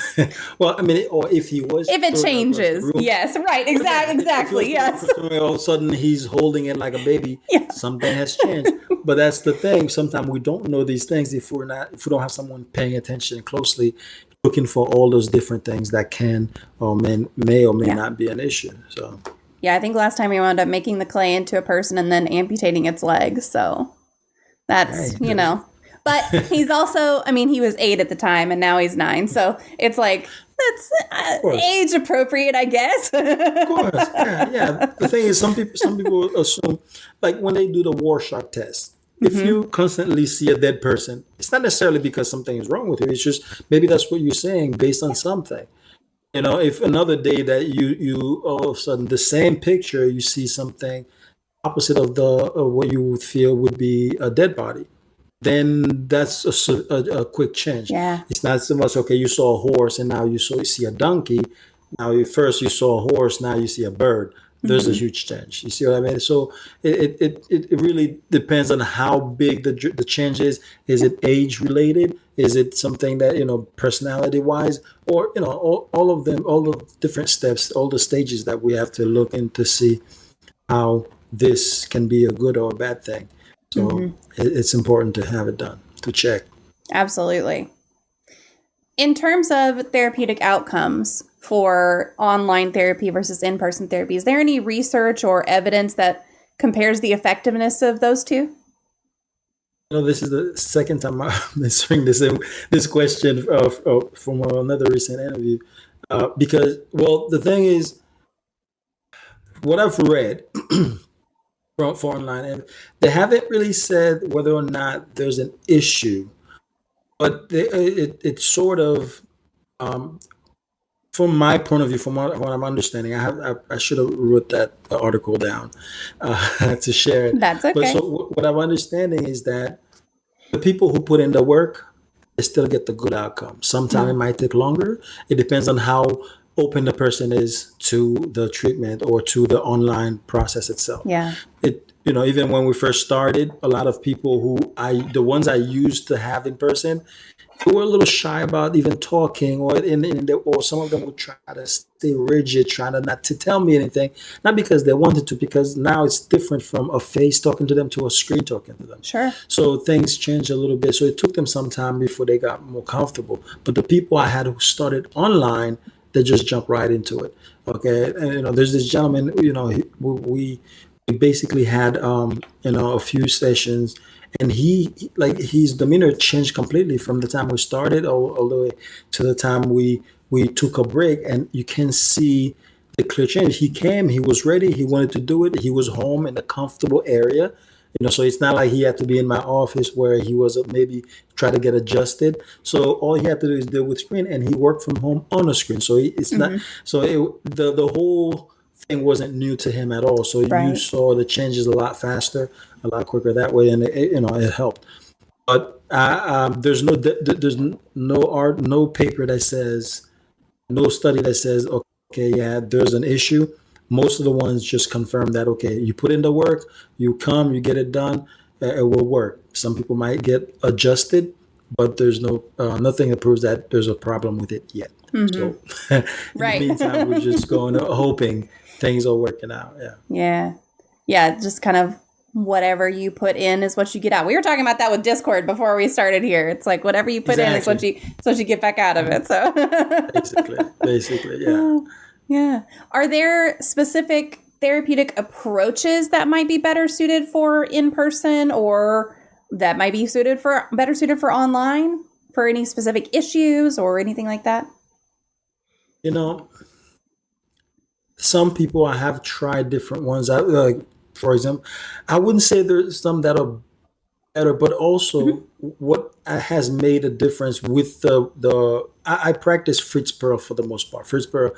[SPEAKER 2] Well, I mean, or if he was
[SPEAKER 1] if it
[SPEAKER 2] throwing it across the
[SPEAKER 1] changes,
[SPEAKER 2] room,
[SPEAKER 1] yes, right,
[SPEAKER 2] but yeah, if he was
[SPEAKER 1] exactly,
[SPEAKER 2] throwing it
[SPEAKER 1] yes,
[SPEAKER 2] across the room, all of a sudden he's holding it like a baby,
[SPEAKER 1] yeah,
[SPEAKER 2] something has changed. But that's the thing. Sometimes we don't know these things if we don't have someone paying attention closely, looking for all those different things that can or may or may
[SPEAKER 1] yeah.
[SPEAKER 2] not be an issue. So
[SPEAKER 1] Yeah, I think last time we wound up making the clay into a person and then amputating its legs. So that's,
[SPEAKER 2] hey,
[SPEAKER 1] But he's also, I mean, he was 8 at the time and now he's 9. So it's like, that's
[SPEAKER 2] of course.
[SPEAKER 1] age appropriate, I guess.
[SPEAKER 2] Of course, yeah, yeah. The thing is, some people assume, like when they do the Rorschach test, if
[SPEAKER 1] Hmm.
[SPEAKER 2] you constantly see a dead person, it's not necessarily because something is wrong with you. It's just maybe that's what you're saying based on something. If another day that you all of a sudden the same picture, you see something opposite of what you would feel would be a dead body, then that's a quick change.
[SPEAKER 1] Yeah.
[SPEAKER 2] It's not so much, okay, you saw a horse and now you see a donkey. Now first you saw a horse, now you see a bird. There's a
[SPEAKER 1] Hmm.
[SPEAKER 2] huge change. You see what I mean? So it really depends on how big the change is. Is it age related? Is it something that, personality wise, or all of them, all the different steps, all the stages that we have to look in to see how this can be a good or a bad thing. So
[SPEAKER 1] Hmm.
[SPEAKER 2] it's important to have it done, to check.
[SPEAKER 1] Absolutely. In terms of therapeutic outcomes for online therapy versus in person therapy, is there any research or evidence that compares the effectiveness of those two?
[SPEAKER 2] This is the second time I'm answering this question from another recent interview. Because, well, the thing is, what I've read for online, and they haven't really said whether or not there's an issue, but it sort of, um, from my point of view, from what I'm understanding, I should have wrote that article down to share it.
[SPEAKER 1] That's
[SPEAKER 2] But so
[SPEAKER 1] okay.
[SPEAKER 2] what I'm understanding is that the people who put in the work, they still get the good outcome. Sometimes it
[SPEAKER 1] Mm.
[SPEAKER 2] might take longer. It depends on how open the person is to the treatment or to the online process itself.
[SPEAKER 1] Yeah.
[SPEAKER 2] Even when we first started, a lot of people the ones I used to have in person, they were a little shy about even talking, or some of them would try to stay rigid, trying to not to tell me anything, not because they wanted to, because now it's different from a face talking to them to a screen talking to them.
[SPEAKER 1] Sure.
[SPEAKER 2] So things changed a little bit. So it took them some time before they got more comfortable. But the people I had who started online, they just jumped right into it. Okay, and there's this gentleman. We basically had a few sessions, and like his demeanor changed completely from the time we started all the way to the time we took a break, and you can see the clear change. He came, he was ready, he wanted to do it, he was home in a comfortable area. So it's not like he had to be in my office where he was maybe try to get adjusted. So all he had to do is deal with screen, and he worked from home on a screen. So it's not,
[SPEAKER 1] Hmm.
[SPEAKER 2] so the whole thing wasn't new to him at all. So you
[SPEAKER 1] Right.
[SPEAKER 2] saw the changes a lot faster, a lot quicker that way, and it helped. But there's no art, no paper that says, no study that says, okay, yeah, there's an issue. Most of the ones just confirm that, okay, you put in the work, you come, you get it done, it will work. Some people might get adjusted, but there's nothing that proves that there's a problem with it yet.
[SPEAKER 1] Hmm.
[SPEAKER 2] So in the
[SPEAKER 1] Right.
[SPEAKER 2] meantime, we're just going hoping things are working out. Yeah,
[SPEAKER 1] Yeah. Yeah. Just kind of whatever you put in is what you get out. We were talking about that with Discord before we started here. It's like whatever you put in is
[SPEAKER 2] exactly.
[SPEAKER 1] what you get back out of it. So
[SPEAKER 2] Basically, yeah.
[SPEAKER 1] yeah. Are there specific therapeutic approaches that might be better suited for in person or that might be better suited for online for any specific issues or anything like that?
[SPEAKER 2] You know, some people, I have tried different ones. Like, for example, I wouldn't say there's some that are better, but also
[SPEAKER 1] Hmm.
[SPEAKER 2] what has made a difference with I practice Fritz Perl for the most part. Fritz Perl,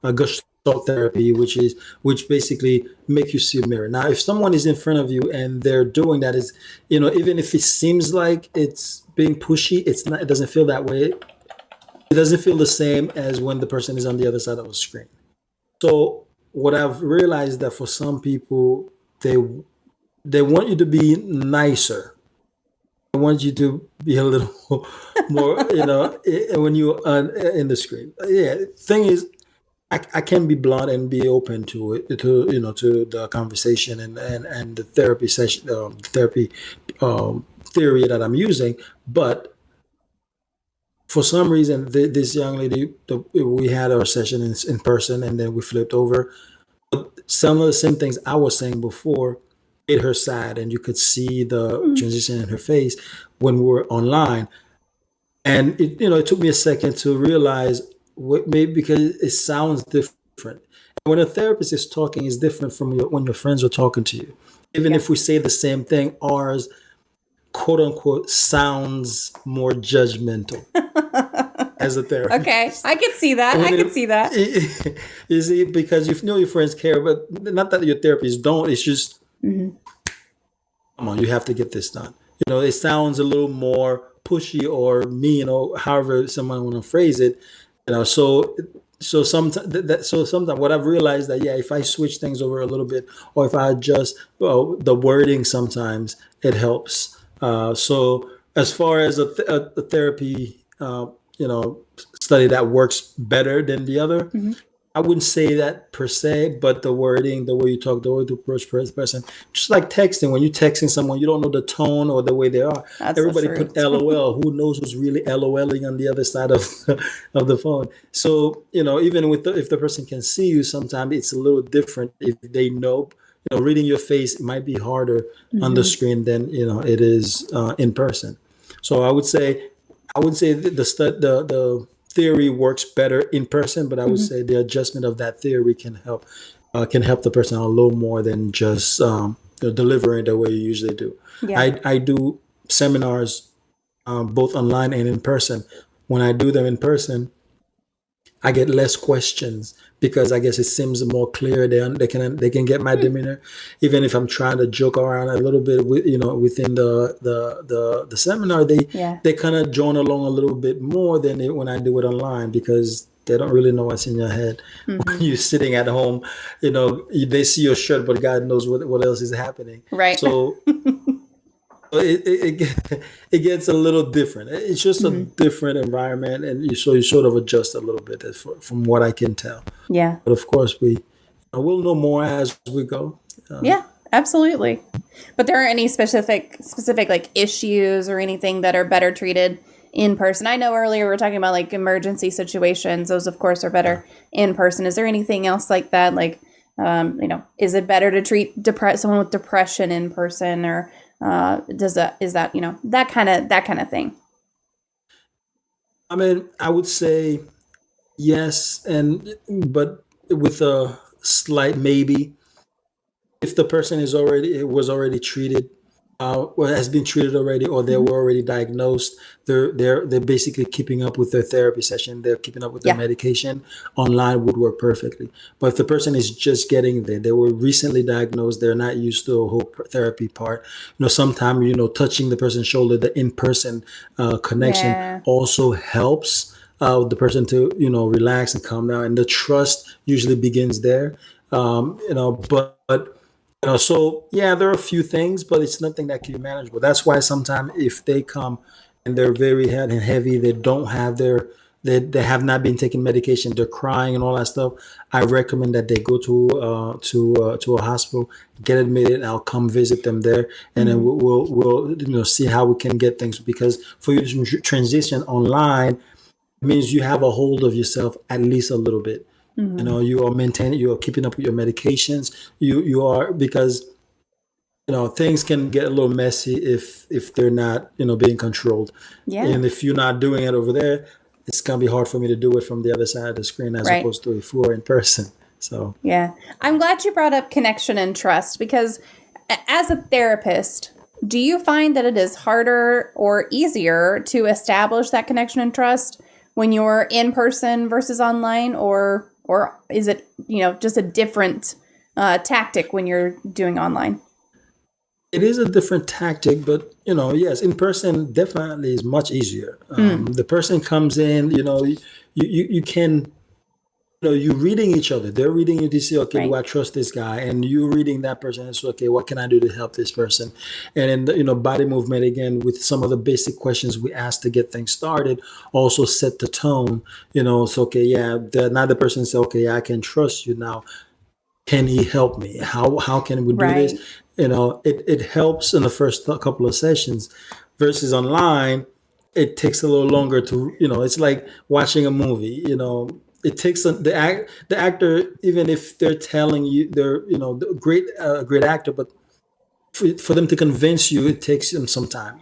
[SPEAKER 2] Gestalt therapy, which basically make you see a mirror. Now, if someone is in front of you and they're doing that, is even if it seems like it's being pushy, it's not. It doesn't feel that way. It doesn't feel the same as when the person is on the other side of a screen. So what I've realized that for some people, they want you to be nicer. I want you to be a little more, when you're in the screen. Yeah, thing is, I can be blunt and be open to it, to the conversation and the therapy session, therapy theory that I'm using. But for some reason, this young lady, we had our session in person, and then we flipped over. Some of the same things I was saying before hit her side, and you could see the
[SPEAKER 1] Mm.
[SPEAKER 2] transition in her face when we were online. And it took me a second to realize what maybe because it sounds different. When a therapist is talking, it's different from when your friends are talking to you. Even
[SPEAKER 1] Yeah.
[SPEAKER 2] if we say the same thing, ours quote unquote sounds more judgmental as a
[SPEAKER 1] Okay,
[SPEAKER 2] therapist.
[SPEAKER 1] I can see that.
[SPEAKER 2] And
[SPEAKER 1] I
[SPEAKER 2] when
[SPEAKER 1] can see that.
[SPEAKER 2] you see, because you know your friends care, but not that your therapists don't. It's just,
[SPEAKER 1] Hmm.
[SPEAKER 2] come on, you have to get this done. It sounds a little more pushy or mean, or however someone want to phrase it. So sometimes what I've realized that, yeah, if I switch things over a little bit, or if I adjust the wording, sometimes it helps. So as far as a therapy, study that works better than the other,
[SPEAKER 1] Hmm.
[SPEAKER 2] I wouldn't say that per se, but the wording, the way you talk, the way to approach person, just like texting. When you're texting someone, you don't know the tone or the way they are.
[SPEAKER 1] That's the
[SPEAKER 2] Everybody put
[SPEAKER 1] truth.
[SPEAKER 2] LOL. Who knows who's really LOLing on the other side of of the phone? So even if the person can see you, sometimes it's a little different. If they know, reading your face might be harder on the
[SPEAKER 1] Hmm.
[SPEAKER 2] screen than it is in person. So I would say the theory works better in person, but I would
[SPEAKER 1] Hmm.
[SPEAKER 2] say the adjustment of that theory can help the person a little more than just delivering the way you usually do.
[SPEAKER 1] Yeah.
[SPEAKER 2] I do seminars both online and in person. When I do them in person, I get less questions because I guess it seems more clear. They can get my
[SPEAKER 1] Hmm.
[SPEAKER 2] demeanor, even if I'm trying to joke around a little bit within the seminar. They
[SPEAKER 1] Yeah.
[SPEAKER 2] they kind of join along a little bit more than when I do it online, because they don't really know what's in your head
[SPEAKER 1] Hmm.
[SPEAKER 2] when you're sitting at home. They see your shirt, but God knows what else is happening.
[SPEAKER 1] Right.
[SPEAKER 2] So it gets a little different. It's just a
[SPEAKER 1] Hmm.
[SPEAKER 2] different environment, and you sort of adjust a little bit from what I can tell.
[SPEAKER 1] Yeah.
[SPEAKER 2] But of course, we'll know more as we go. Uh,
[SPEAKER 1] Yeah. Absolutely. But there aren't any specific like issues or anything that are better treated in person. I know earlier we were talking about like emergency situations. Those, of course, are
[SPEAKER 2] yeah.
[SPEAKER 1] better in person. Is there anything else like that? Like, is it better to treat someone with depression in person, or is that that kind of thing?
[SPEAKER 2] I mean, I would say yes, but with a slight maybe. If the person was already treated, or has been treated already, or they
[SPEAKER 1] Hmm.
[SPEAKER 2] were already diagnosed, they're basically keeping up with their therapy session, they're keeping up with their
[SPEAKER 1] Yeah.
[SPEAKER 2] medication. Online would work perfectly. But if the person is just getting there, they were recently diagnosed, they're not used to a whole therapy part. Sometimes touching the person's shoulder, the in-person connection
[SPEAKER 1] Yeah.
[SPEAKER 2] also helps the person to relax and calm down, and the trust usually begins there. But yeah, there are a few things, but it's nothing that can be manageable. That's why sometimes if they come and they're very head and heavy, they have not been taking medication, they're crying and all that stuff. I recommend that they go to a hospital, get admitted. I'll come visit them there, and then
[SPEAKER 1] Hmm.
[SPEAKER 2] we'll see how we can get things. Because for you to transition online, it means you have a hold of yourself at least a little bit.
[SPEAKER 1] Hmm.
[SPEAKER 2] You are maintaining, you are keeping up with your medications. You are, because things can get a little messy if they're not being controlled.
[SPEAKER 1] Yeah.
[SPEAKER 2] And if you're not doing it over there, it's gonna be hard for me to do it from the other side of the screen, as
[SPEAKER 1] Right.
[SPEAKER 2] opposed to if we were in person. So
[SPEAKER 1] Yeah. I'm glad you brought up connection and trust because as a therapist, do you find that it is harder or easier to establish that connection and trust when you're in person versus online, or is it, just a different tactic when you're doing online?
[SPEAKER 2] it is a different tactic, but yes, in person definitely is much easier.
[SPEAKER 1] Mm.
[SPEAKER 2] The person comes in, you can. you're reading each other. They're reading you to see, okay, do
[SPEAKER 1] Right.
[SPEAKER 2] I trust this guy? And you reading that person. It's okay. What can I do to help this person? And then, body movement again with some of the basic questions we ask to get things started also set the tone. It's okay. Yeah. Now the person says, okay, I can trust you now. Can he help me? How can we do this?
[SPEAKER 1] Right.
[SPEAKER 2] It helps in the first couple of sessions versus online. It takes a little longer to, it's like watching a movie. It takes the actor, even if they're telling you they're, great actor, but for them to convince you, it takes them some time.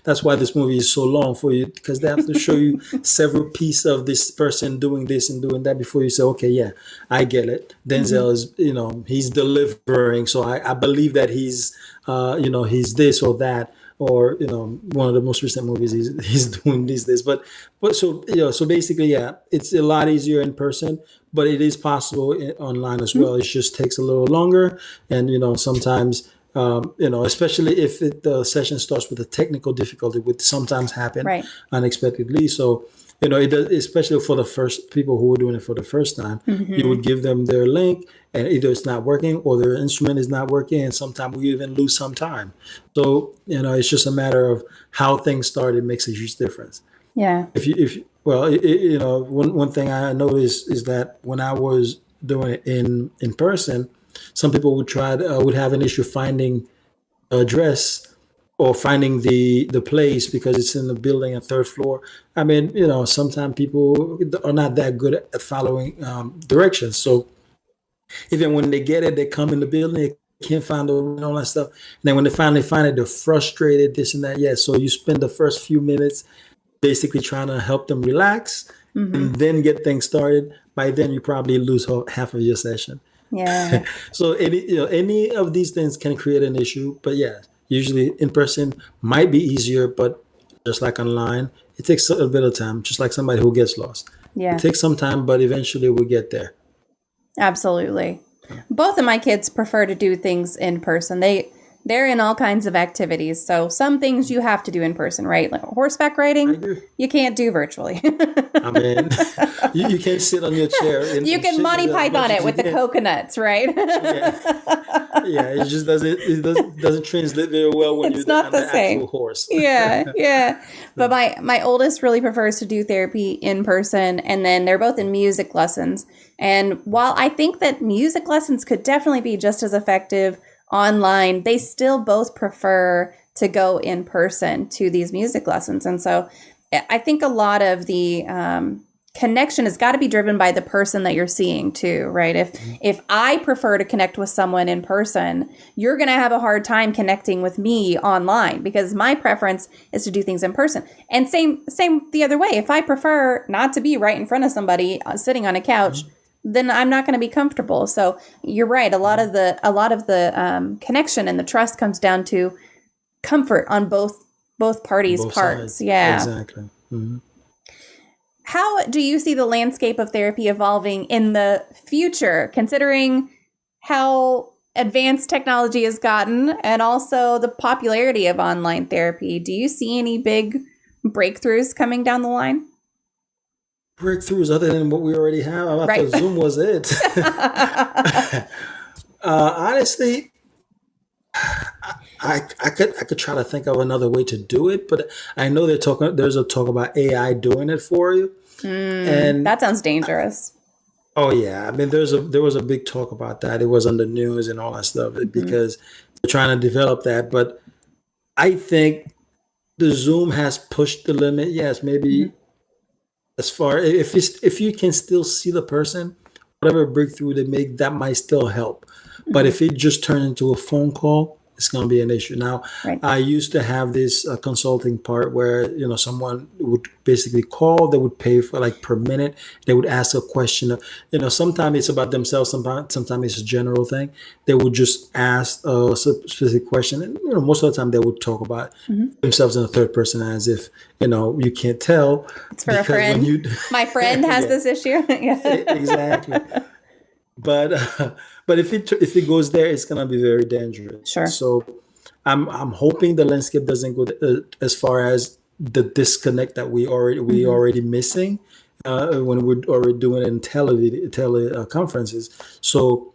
[SPEAKER 2] That's why this movie is so long for you, because they have to show you several pieces of this person doing this and doing that before you say, okay, yeah, I get it.
[SPEAKER 1] Mm-hmm.
[SPEAKER 2] Denzel is, he's delivering, so I believe that he's this or that, or one of the most recent movies he's doing these days. But so basically, yeah, it's a lot easier in person, but it is possible online as well. It just takes a little longer, and sometimes. Especially if the session starts with a technical difficulty, which sometimes happen
[SPEAKER 1] Right.
[SPEAKER 2] unexpectedly. So, it does, especially for the first people who are doing it for the first time, you
[SPEAKER 1] Mm-hmm.
[SPEAKER 2] would give them their link, and either it's not working or their instrument is not working, and sometimes we even lose some time. So, it's just a matter of how things start. It makes a huge difference.
[SPEAKER 1] Yeah.
[SPEAKER 2] If well, one thing I noticed is that when I was doing it in person, some people would have an issue finding the address or finding the place because it's in the building at third floor. I mean, sometimes people are not that good at following directions. So even when they get it, they come in the building, they can't find the and all that stuff. And then when they finally find it, they're frustrated, this and that. Yeah. So you spend the first few minutes basically trying to help them relax
[SPEAKER 1] Mm-hmm.
[SPEAKER 2] and then get things started. By then, you probably lose half of your session.
[SPEAKER 1] Yeah.
[SPEAKER 2] So any of these things can create an issue, but yeah, usually in person might be easier, but just like online, it takes a bit of time. Just like somebody who gets lost, it
[SPEAKER 1] Yeah.
[SPEAKER 2] takes some time, but eventually we get there.
[SPEAKER 1] Absolutely. Both of my kids prefer to do things in person. They're in all kinds of activities. So some things you have to do in person, right? Like horseback
[SPEAKER 2] I
[SPEAKER 1] riding,
[SPEAKER 2] agree.
[SPEAKER 1] you can't do virtually.
[SPEAKER 2] I mean, you can't sit on your chair
[SPEAKER 1] You
[SPEAKER 2] and
[SPEAKER 1] can
[SPEAKER 2] shake
[SPEAKER 1] Monty
[SPEAKER 2] it as much
[SPEAKER 1] Python it
[SPEAKER 2] as you
[SPEAKER 1] with the
[SPEAKER 2] can.
[SPEAKER 1] coconuts, right?
[SPEAKER 2] Yeah, it just doesn't translate very well when
[SPEAKER 1] It's
[SPEAKER 2] you're
[SPEAKER 1] not
[SPEAKER 2] on
[SPEAKER 1] the
[SPEAKER 2] the actual
[SPEAKER 1] same.
[SPEAKER 2] horse.
[SPEAKER 1] Yeah, yeah. But my oldest really prefers to do therapy in person, and then they're both in music lessons. And while I think that music lessons could definitely be just as effective online, they still both prefer to go in person to these music lessons. And so I think a lot of the connection has got to be driven by the person that you're seeing too, right? If I prefer to connect with someone in person, you're going to have a hard time connecting with me online because my preference is to do things in person. And same the other way. If I prefer not to be right in front of somebody sitting on a couch, then I'm not going to be comfortable. So you're right. A lot of the connection and the trust comes down to comfort on both parties'
[SPEAKER 2] Both
[SPEAKER 1] parts.
[SPEAKER 2] sides,
[SPEAKER 1] Yeah.
[SPEAKER 2] exactly.
[SPEAKER 1] How do you see the landscape of therapy evolving in the future, considering how advanced technology has gotten and also the popularity of online therapy? Do you see any big breakthroughs coming down the line?
[SPEAKER 2] Breakthroughs other than what we already have. I thought
[SPEAKER 1] Right.
[SPEAKER 2] Zoom was it. Honestly, I could try to think of another way to do it, but I know there's a talk about AI doing it for you. And
[SPEAKER 1] That sounds dangerous.
[SPEAKER 2] oh yeah, I mean there was a big talk about that. It was on the news and all that stuff
[SPEAKER 1] Hmm.
[SPEAKER 2] because they're trying to develop that. But I think the Zoom has pushed the limit. Yes, maybe
[SPEAKER 1] Hmm.
[SPEAKER 2] as far if you can still see the person, whatever breakthrough they make, that might still help. But
[SPEAKER 1] Hmm.
[SPEAKER 2] if it just turns into a phone call, it's going to be an issue. Now,
[SPEAKER 1] Right.
[SPEAKER 2] I used to have this consulting part where someone would basically call. They would pay for like per minute. They would ask a question. Sometimes it's about themselves. Sometimes it's a general thing. They would just ask a specific question, and most of the time they would talk about
[SPEAKER 1] Hmm.
[SPEAKER 2] themselves in the third person as if you can't tell
[SPEAKER 1] It's for a
[SPEAKER 2] because when
[SPEAKER 1] friend.
[SPEAKER 2] you
[SPEAKER 1] My friend has
[SPEAKER 2] yeah,
[SPEAKER 1] this issue.
[SPEAKER 2] exactly.
[SPEAKER 1] Yeah.
[SPEAKER 2] But but if it goes there, it's gonna be very dangerous.
[SPEAKER 1] Sure.
[SPEAKER 2] So I'm hoping the landscape doesn't go as far as the disconnect that we
[SPEAKER 1] Hmm.
[SPEAKER 2] already missing. when we're doing it in teleconferences. So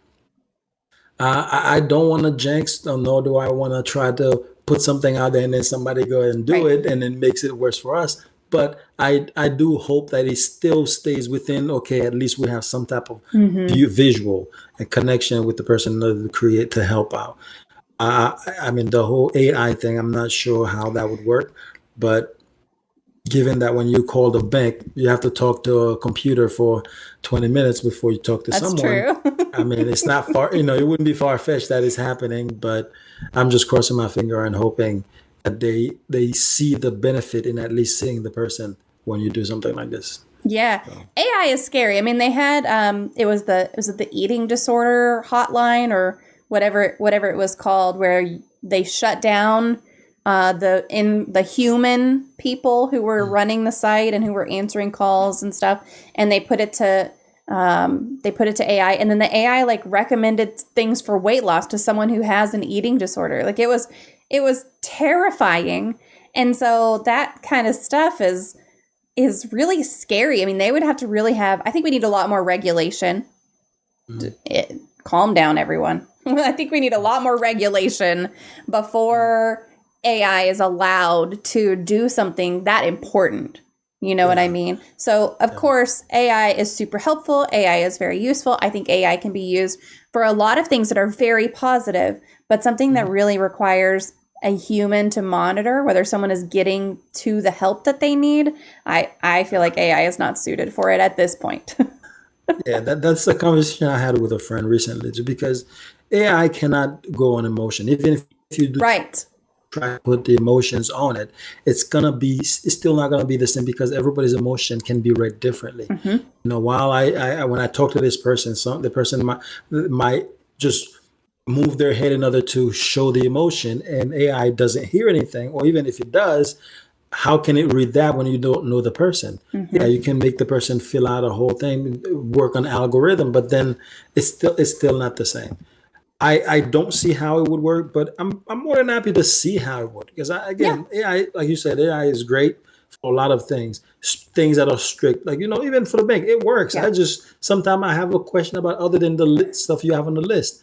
[SPEAKER 2] I don't want to jinx, nor do I want to try to put something out there and then somebody go and do
[SPEAKER 1] Right.
[SPEAKER 2] it and then makes it worse for us. But I do hope that it still stays within, okay, at least we have some type of visual and connection with the person in order to create, to help out. I mean, the whole AI thing, I'm not sure how that would work, but given that when you call the bank, you have to talk to a computer for 20 minutes before you talk to
[SPEAKER 1] That's
[SPEAKER 2] someone.
[SPEAKER 1] true.
[SPEAKER 2] I mean, it's not far, it wouldn't be far fetched that is happening, but I'm just crossing my finger and hoping that they see the benefit in at least seeing the person when you do something like this.
[SPEAKER 1] Yeah.
[SPEAKER 2] So,
[SPEAKER 1] AI is scary. I mean, they had was it the eating disorder hotline or whatever it was called, where they shut down the human people who were running the site and who were answering calls and stuff, and they put it to AI, and then the AI like recommended things for weight loss to someone who has an eating disorder. Like it was terrifying. And so that kind of stuff is really scary. I mean, they would have to really have, I think we need a lot more regulation. Calm down, everyone. I think we need a lot more regulation before AI is allowed to do something that important. You know what I mean? So, of course, AI is super helpful. AI is very useful. I think AI can be used for a lot of things that are very positive, but something that really requires a human to monitor whether someone is getting to the help that they need. I feel like AI is not suited for it at this point.
[SPEAKER 2] yeah, that's a conversation I had with a friend recently, too, because AI cannot go on emotion. Even if you do
[SPEAKER 1] Right.
[SPEAKER 2] try to put the emotions on it, it's still not gonna be the same because everybody's emotion can be read differently. While I when I talk to this person, the person might just move their head in order to show the emotion, and AI doesn't hear anything, or even if it does, how can it read that when you don't know the person? Yeah, you can make the person fill out a whole thing, work on algorithm, but then it's still not the same. I don't see how it would work, but I'm more than happy to see how it would, because
[SPEAKER 1] Yeah.
[SPEAKER 2] again, AI, like you said, AI is great for a lot of things, things that are strict, like even for the bank, it works.
[SPEAKER 1] Yeah.
[SPEAKER 2] I just sometimes I have a question about other than the stuff you have on the list.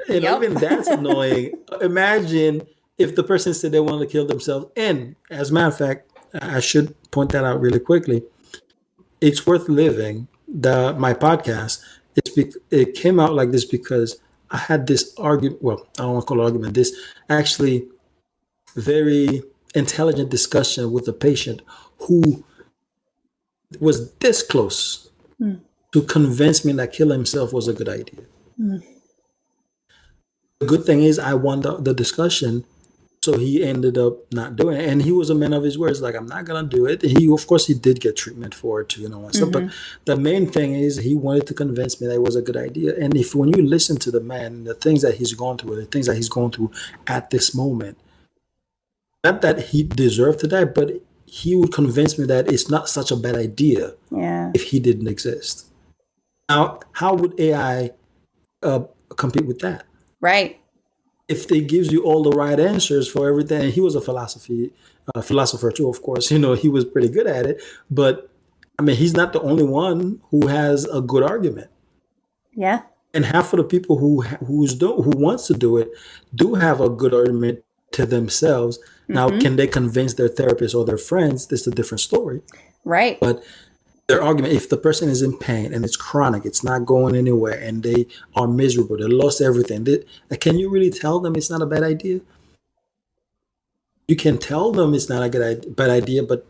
[SPEAKER 1] Yep.
[SPEAKER 2] Even that's annoying. Imagine if the person said they wanted to kill themselves. And as a matter of fact, I should point that out really quickly. It's worth living. My podcast. It came out like this because I had this argument. Well, I don't want to call it argument. This actually very intelligent discussion with a patient who was this close to convince me that killing himself was a good idea. The good thing is I won the discussion, so he ended up not doing it, and he was a man of his words. Like, I'm not gonna do it. Of course, he did get treatment for it too, and stuff. But the main thing is he wanted to convince me that it was a good idea. And if when you listen to the man, the things that he's gone through, the things that he's going through at this moment, not that he deserved to die, but he would convince me that it's not such a bad idea
[SPEAKER 1] Yeah.
[SPEAKER 2] if he didn't exist. Now, how would AI compete with that?
[SPEAKER 1] Right.
[SPEAKER 2] If they gives you all the right answers for everything, and he was a philosopher too, of course, he was pretty good at it, but I mean, he's not the only one who has a good argument.
[SPEAKER 1] Yeah.
[SPEAKER 2] And half of the people who wants to do it do have a good argument to themselves. Now, can they convince their therapist or their friends? That's a different story.
[SPEAKER 1] Right.
[SPEAKER 2] But their argument, if the person is in pain and it's chronic, it's not going anywhere, and they are miserable, they lost everything, can you really tell them it's not a bad idea? You can tell them it's not a bad idea, but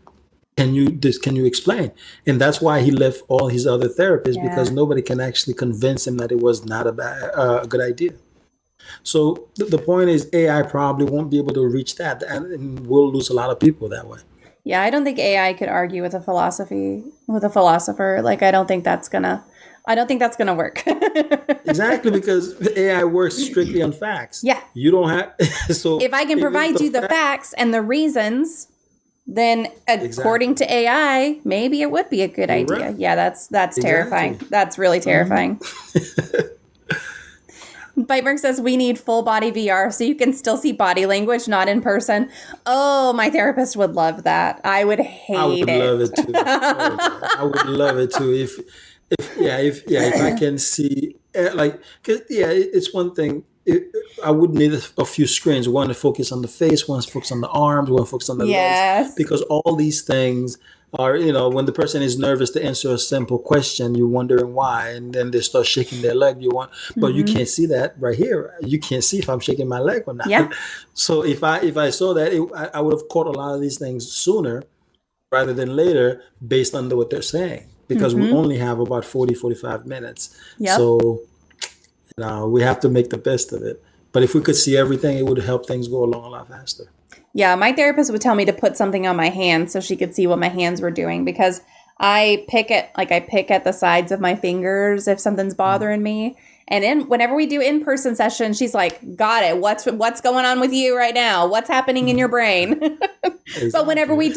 [SPEAKER 2] can you explain? And that's why he left all his other therapists, because nobody can actually convince him that it was not a good idea. So the point is, AI probably won't be able to reach that, and we'll lose a lot of people that way.
[SPEAKER 1] Yeah, I don't think AI could argue with a philosopher. Like, I don't think that's gonna work.
[SPEAKER 2] Exactly, because AI works strictly on facts.
[SPEAKER 1] Yeah.
[SPEAKER 2] You don't have so
[SPEAKER 1] If I can provide you the facts and the reasons, then according to AI, maybe it would be a good idea.
[SPEAKER 2] Right.
[SPEAKER 1] Yeah, that's terrifying. That's really terrifying. Bitemark says we need full body VR so you can still see body language, not in person. Oh, my therapist would love that. I would
[SPEAKER 2] I would
[SPEAKER 1] hate
[SPEAKER 2] love
[SPEAKER 1] it.
[SPEAKER 2] it too. Oh, yeah. I would love it too. If I can see, like, 'cause, yeah, it's one thing. I would need a few screens. One to focus on the face, one to focus on the arms, one to focus on the legs,
[SPEAKER 1] Yes.
[SPEAKER 2] because all these things are, when the person is nervous to answer a simple question, you're wondering why, and then they start shaking their leg. But you can't see that right here. You can't see if I'm shaking my leg or not.
[SPEAKER 1] Yeah.
[SPEAKER 2] So if I saw that, I would have caught a lot of these things sooner rather than later, based on what they're saying, because we only have about 40-45 minutes.
[SPEAKER 1] Yep.
[SPEAKER 2] So we have to make the best of it. But if we could see everything, it would help things go along a lot faster.
[SPEAKER 1] Yeah, my therapist would tell me to put something on my hands so she could see what my hands were doing, because I pick at the sides of my fingers if something's bothering me. And whenever we do in-person sessions, she's like, "Got it. What's going on with you right now? What's happening in your brain?"
[SPEAKER 2] Exactly.
[SPEAKER 1] But whenever we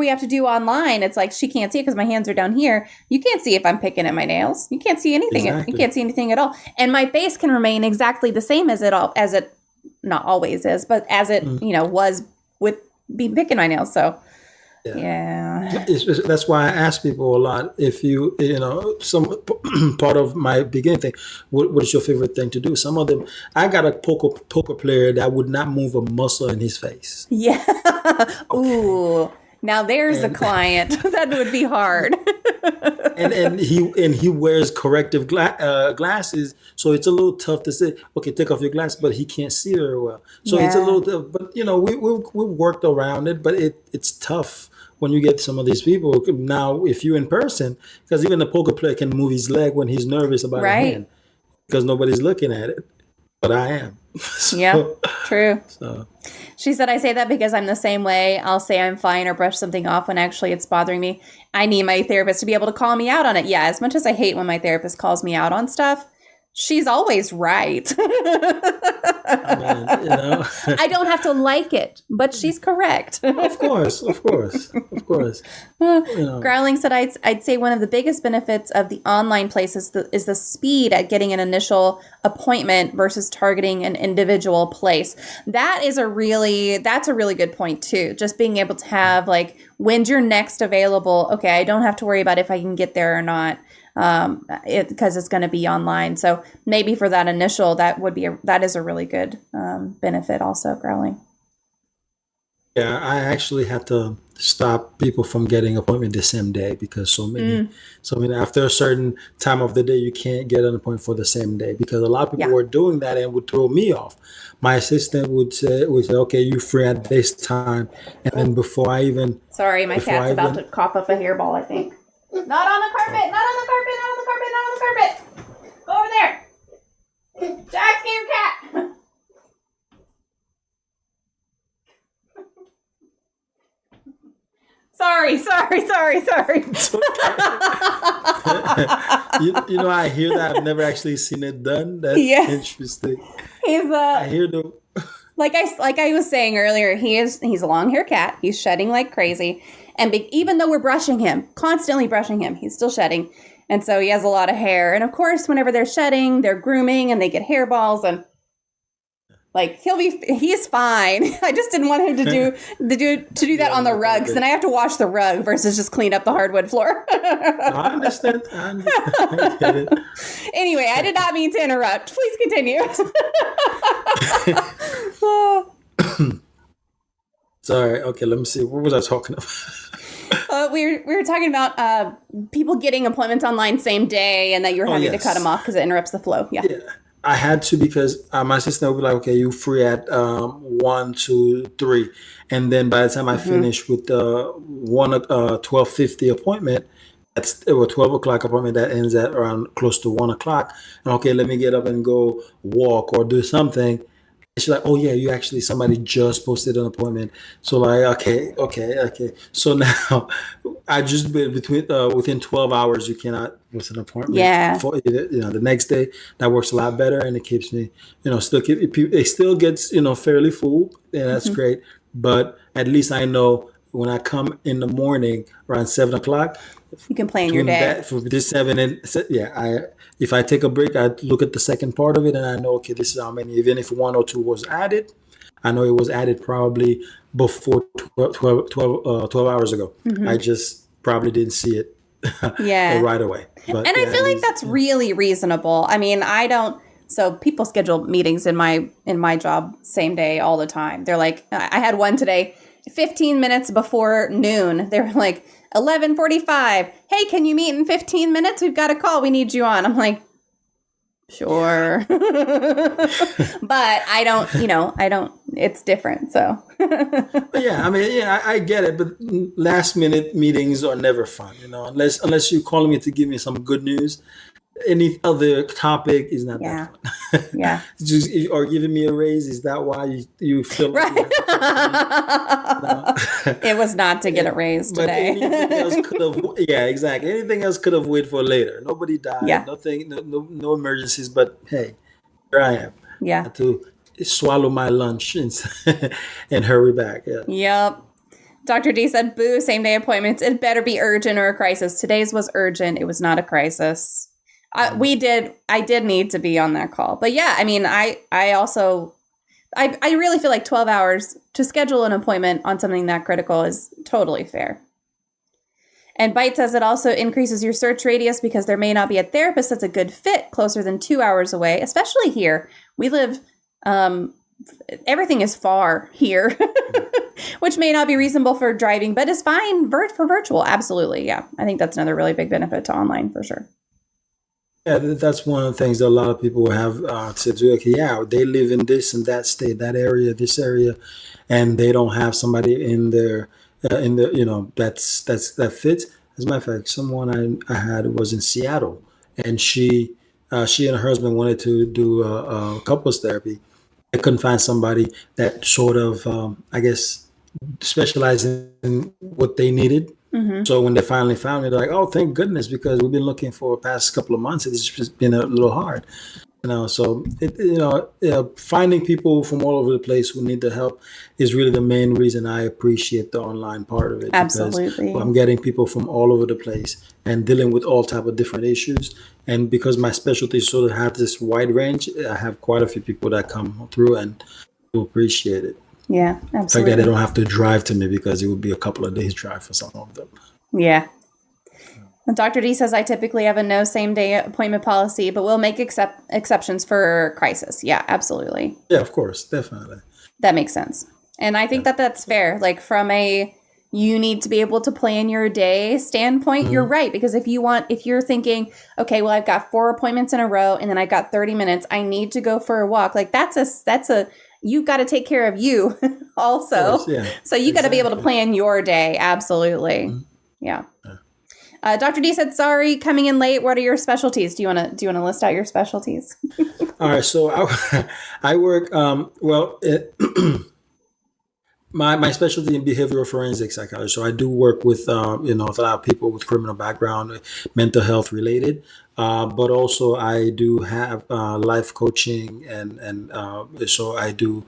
[SPEAKER 1] have to do online, it's like she can't see it because my hands are down here. You can't see if I'm picking at my nails. You can't see anything.
[SPEAKER 2] Exactly.
[SPEAKER 1] You can't see anything at all. And my face can remain exactly the same as it not always is, but as it was with me picking my nails. So yeah.
[SPEAKER 2] That's why I ask people a lot. If some part of my beginning thing, what is your favorite thing to do? Some of them, I got a poker player that would not move a muscle in his face.
[SPEAKER 1] Yeah. Ooh. Now there's a client that would be hard.
[SPEAKER 2] and he wears corrective glasses, so it's a little tough to say, okay, take off your glasses, but he can't see very well. So it's a little tough. But we've worked around it, but it's tough when you get some of these people. Now, if you're in person, because even a poker player can move his leg when he's nervous about a hand, because nobody's looking at it, but I am.
[SPEAKER 1] Yeah, true.
[SPEAKER 2] So.
[SPEAKER 1] She said, I say that because I'm the same way. I'll say I'm fine or brush something off when actually it's bothering me. I need my therapist to be able to call me out on it. Yeah, as much as I hate when my therapist calls me out on stuff, she's always right. I don't have to like it, but she's correct.
[SPEAKER 2] Of course.
[SPEAKER 1] Growling said, I'd say one of the biggest benefits of the online place is the speed at getting an initial appointment versus targeting an individual place. That's a really good point too. Just being able to have like, when's your next available? Okay, I don't have to worry about if I can get there or not. Because it's going to be online. So maybe for that initial, that is a really good benefit also, growling.
[SPEAKER 2] Yeah, I actually had to stop people from getting appointment the same day, because so many after a certain time of the day, you can't get an appointment for the same day, because a lot of people were doing that and would throw me off. My assistant would say, okay, you free at this time. And then before I even... Sorry,
[SPEAKER 1] my cat's about to cough up a hairball, I think. Not on the carpet, not on the carpet, not on the carpet, not on the carpet. Go over there. Jack, your cat. Sorry.
[SPEAKER 2] I hear that. I've never actually seen it done. That's interesting. I hear them.
[SPEAKER 1] Like I was saying earlier, he's a long hair cat. He's shedding like crazy. And even though we're constantly brushing him, he's still shedding. And so he has a lot of hair. And of course, whenever they're shedding, they're grooming and they get hairballs, and like he's fine. I just didn't want him to do that on the rug, because then I have to wash the rug versus just clean up the hardwood floor.
[SPEAKER 2] I understand. I get it.
[SPEAKER 1] Anyway, I did not mean to interrupt. Please continue.
[SPEAKER 2] Sorry. Okay, let me see. What was I talking about?
[SPEAKER 1] We were talking about people getting appointments online same day, and that you're having to cut them off because it interrupts the flow. Yeah.
[SPEAKER 2] I had to, because my assistant would be like, okay, you free at 1, 2, 3. And then by the time I finish with the 12:50 appointment, that's a 12 o'clock appointment that ends at around close to 1 o'clock. And okay, let me get up and go walk or do something. And she's like, oh yeah, somebody just posted an appointment. So like, okay. So now I just within 12 hours, you cannot miss an appointment.
[SPEAKER 1] Yeah.
[SPEAKER 2] The next day, that works a lot better, and it keeps me, it still gets, fairly full, and that's great. But at least I know when I come in the morning around 7 o'clock,
[SPEAKER 1] You can plan your
[SPEAKER 2] between
[SPEAKER 1] day.
[SPEAKER 2] that for this 7 and yeah, if I take a break, I look at the second part of it and I know, okay, this is how many. Even if one or two was added, I know it was added probably before 12 hours ago. I just probably didn't see it
[SPEAKER 1] Yeah.
[SPEAKER 2] right away. But
[SPEAKER 1] And I feel like that's really reasonable. I mean, I don't. So people schedule meetings in my job same day all the time. They're like, I had one today, 15 minutes before noon. They were like, 11:45. Hey, can you meet in 15 minutes? We've got a call. We need you on. I'm like, sure. But I don't. It's different. So.
[SPEAKER 2] yeah, I mean, yeah, I get it, but last minute meetings are never fun, unless you're calling me to give me some good news. Any other topic is not
[SPEAKER 1] Yeah.
[SPEAKER 2] that fun.
[SPEAKER 1] Yeah.
[SPEAKER 2] Just or giving me a raise, is that why you feel like you have to
[SPEAKER 1] It was not to get a raise
[SPEAKER 2] But
[SPEAKER 1] today.
[SPEAKER 2] anything else could have, yeah, exactly. Anything else could have waited for later. Nobody died.
[SPEAKER 1] Yeah.
[SPEAKER 2] Nothing. No emergencies. But hey, here I am. I
[SPEAKER 1] Yeah.
[SPEAKER 2] had to swallow my lunch and hurry back. Yeah.
[SPEAKER 1] Yep. Dr. D said, boo, same day appointments. It better be urgent or a crisis. Today's was urgent. It was not a crisis. I did need to be on that call. But yeah, I mean, I really feel like 12 hours to schedule an appointment on something that critical is totally fair. And Byte says it also increases your search radius because there may not be a therapist that's a good fit closer than 2 hours away, especially here. We live, everything is far here, which may not be reasonable for driving, but is fine for virtual. Absolutely. Yeah. I think that's another really big benefit to online for sure.
[SPEAKER 2] Yeah, that's one of the things that a lot of people have to do. Okay, yeah, they live in this and that state, that area, this area, and they don't have somebody in there, that fits. As a matter of fact, someone I had was in Seattle, and she and her husband wanted to do a couples therapy. I couldn't find somebody that sort of, I guess, specialized in what they needed. So when they finally found it, they're like, "Oh, thank goodness!" Because we've been looking for the past couple of months. It's just been a little hard, So finding people from all over the place who need the help is really the main reason I appreciate the online part of it.
[SPEAKER 1] Absolutely,
[SPEAKER 2] because I'm getting people from all over the place and dealing with all type of different issues. And because my specialty sort of have this wide range, I have quite a few people that come through and will appreciate it.
[SPEAKER 1] Yeah, absolutely.
[SPEAKER 2] It's like that they don't have to drive to me because it would be a couple of days drive for some of them.
[SPEAKER 1] Yeah. Dr. D says, I typically have a no same day appointment policy, but we'll make exceptions for crisis. Yeah, absolutely.
[SPEAKER 2] Yeah, of course. Definitely.
[SPEAKER 1] That makes sense. And I think that that's fair. Like from you need to be able to plan your day standpoint, you're right. Because if you're thinking, okay, well, I've got 4 appointments in a row and then I've got 30 minutes, I need to go for a walk. Like you've got to take care of you also.
[SPEAKER 2] Course, yeah.
[SPEAKER 1] So you got to be able to plan your day. Absolutely. Yeah. Dr. D said, sorry, coming in late. What are your specialties? Do you want to list out your specialties?
[SPEAKER 2] All right. So I work, my specialty in behavioral forensic psychology. So I do work with, a lot of people with criminal background, mental health related. But also I do have life coaching and so I do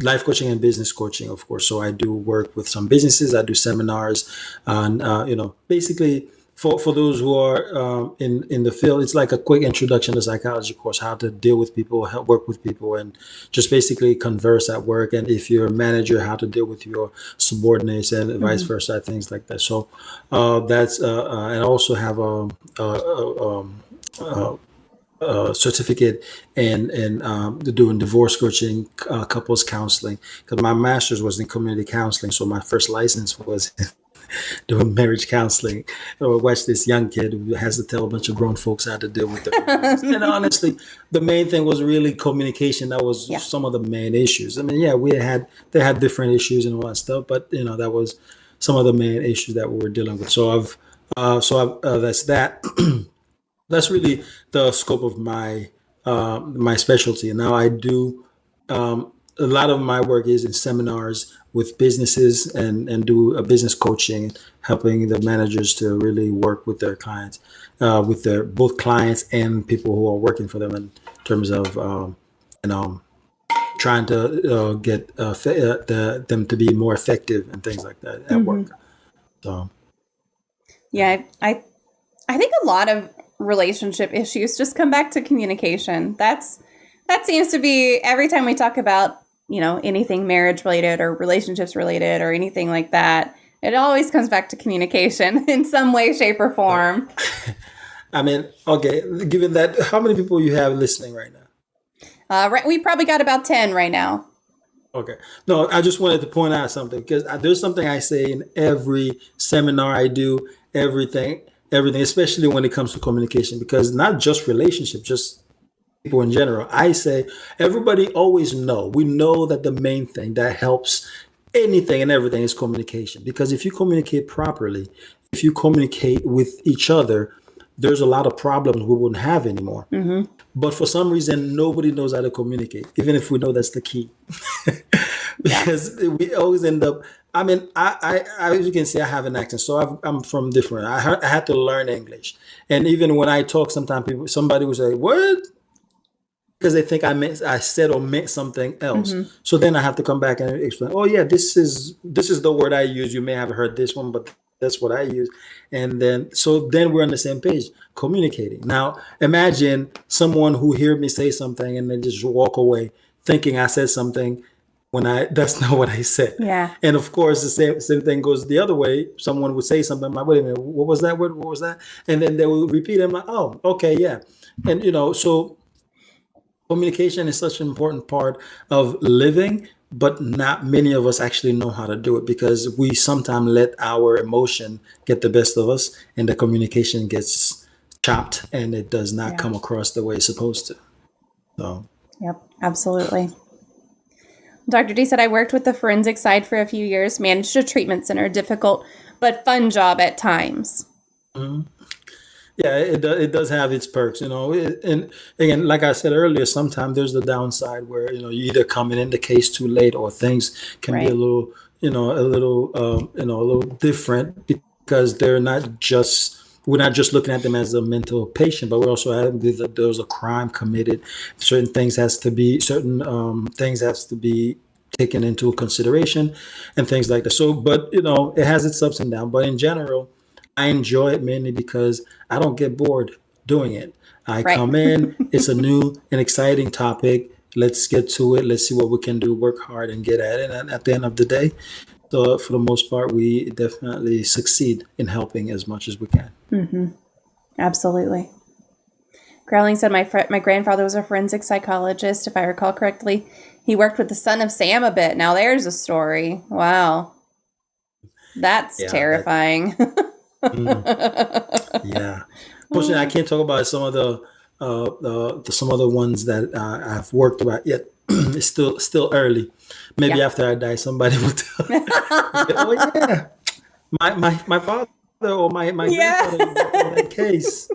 [SPEAKER 2] life coaching and business coaching, of course. So I do work with some businesses. I do seminars and, basically for those who are in the field, it's like a quick introduction to psychology course, how to deal with people, help work with people, and just basically converse at work. And if you're a manager, how to deal with your subordinates and vice versa, things like that. So that's and I also have a certificate in doing divorce coaching, couples counseling, because my master's was in community counseling. So my first license was doing marriage counseling. I watch this young kid who has to tell a bunch of grown folks how to deal with them. And honestly, the main thing was really communication. That was some of the main issues. I mean, yeah, they had different issues and all that stuff, but that was some of the main issues that we were dealing with. So that's that. That's really the scope of my my specialty. Now I do a lot of my work is in seminars with businesses and do a business coaching, helping the managers to really work with their clients, with their both clients and people who are working for them in terms of trying to get them to be more effective and things like that at work. So,
[SPEAKER 1] Yeah, I think a lot of relationship issues just come back to communication. That seems to be every time we talk about, anything marriage related or relationships related or anything like that, it always comes back to communication in some way, shape, or form.
[SPEAKER 2] I mean, okay, given that, how many people you have listening right now?
[SPEAKER 1] We probably got about 10 right now.
[SPEAKER 2] Okay. No, I just wanted to point out something because there's something I say in every seminar I do, everything, especially when it comes to communication, because not just relationship, just people in general. I say everybody always know. We know that the main thing that helps anything and everything is communication. Because if you communicate properly, if you communicate with each other, there's a lot of problems we wouldn't have anymore. But for some reason, nobody knows how to communicate, even if we know that's the key. Because we always end up, I mean, I as you can see, I have an accent, so I'm from different. I had to learn English. And even when I talk, sometimes somebody will say, what? Because they think I said or meant something else. So then I have to come back and explain, oh yeah, this is the word I use. You may have heard this one, but that's what I use. And then we're on the same page, communicating. Now, imagine someone who hear me say something and then just walk away thinking I said something when that's not what I said.
[SPEAKER 1] Yeah.
[SPEAKER 2] And of course, the same thing goes the other way. Someone would say something, I'm like, wait a minute, what was that word? What was that? And then they will repeat it. I'm like, oh, okay, yeah. And, so communication is such an important part of living, but not many of us actually know how to do it because we sometimes let our emotion get the best of us and the communication gets chopped and it does not come across the way it's supposed to. So.
[SPEAKER 1] Yep, absolutely. Dr. D said, I worked with the forensic side for a few years, managed a treatment center, difficult but fun job at times.
[SPEAKER 2] Yeah, it does have its perks, and again, like I said earlier, sometimes there's the downside where, you either coming in the case too late or things can be a little, a little different because we're not just looking at them as a mental patient, but we're also having there's a crime committed. Certain things has to be taken into consideration and things like that. So, but, it has its ups and downs, but in general, I enjoy it mainly because I don't get bored doing it. I come in, it's a new and exciting topic. Let's get to it. Let's see what we can do, work hard and get at it. And at the end of the day, so for the most part, we definitely succeed in helping as much as we can.
[SPEAKER 1] Absolutely. Growling said, my grandfather was a forensic psychologist, if I recall correctly. He worked with the son of Sam a bit. Now there's a story. Wow. That's terrifying.
[SPEAKER 2] Yeah. Unfortunately, I can't talk about some of the ones that I've worked about yet. It's still early. Maybe after I die, somebody will tell me. Oh yeah, my father or my grandfather in that case.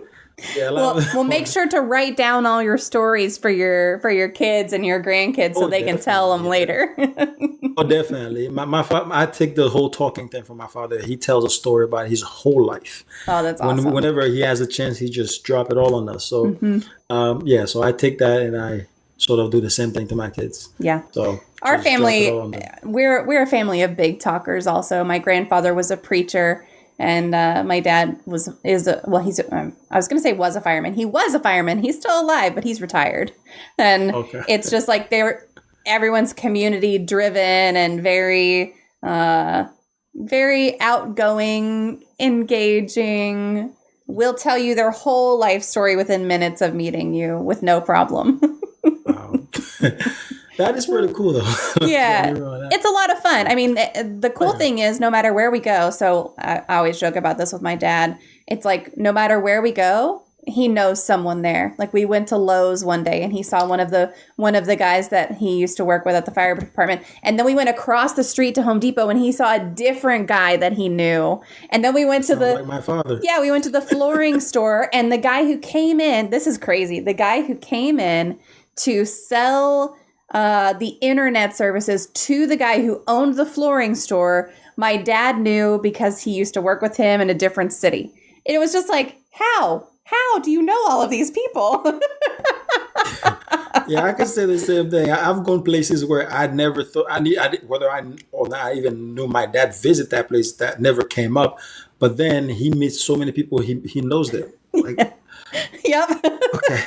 [SPEAKER 2] Yeah.
[SPEAKER 1] Well, make sure to write down all your stories for your kids and your grandkids so they can tell them later.
[SPEAKER 2] Oh, definitely. My father, I take the whole talking thing from my father. He tells a story about his whole life.
[SPEAKER 1] Oh, that's awesome.
[SPEAKER 2] Whenever he has a chance, he just drop it all on us. So, so I take that and I sort of do the same thing to my kids.
[SPEAKER 1] Yeah.
[SPEAKER 2] So
[SPEAKER 1] our family, we're a family of big talkers. Also, my grandfather was a preacher. And my dad I was going to say was a fireman. He was a fireman. He's still alive, but he's retired. And it's just like everyone's community driven and very, very outgoing, engaging. Will tell you their whole life story within minutes of meeting you with no problem.
[SPEAKER 2] Wow. That is pretty cool, though.
[SPEAKER 1] Yeah, it's a lot of fun. I mean, the cool thing is no matter where we go, so I always joke about this with my dad. It's like no matter where we go, he knows someone there. Like we went to Lowe's one day and he saw one of the guys that he used to work with at the fire department. And then we went across the street to Home Depot and he saw a different guy that he knew. And then we went to
[SPEAKER 2] like my father.
[SPEAKER 1] Yeah, we went to the flooring store and the guy who came in, this is crazy. The guy who came in to sell the internet services to the guy who owned the flooring store, my dad knew because he used to work with him in a different city. It was just like, how do you know all of these people?
[SPEAKER 2] Yeah, I can say the same thing. I've gone places where I never thought whether I or not I even knew my dad visit that place. That never came up. But then he meets so many people. He knows them. Like,
[SPEAKER 1] Yep.
[SPEAKER 2] okay,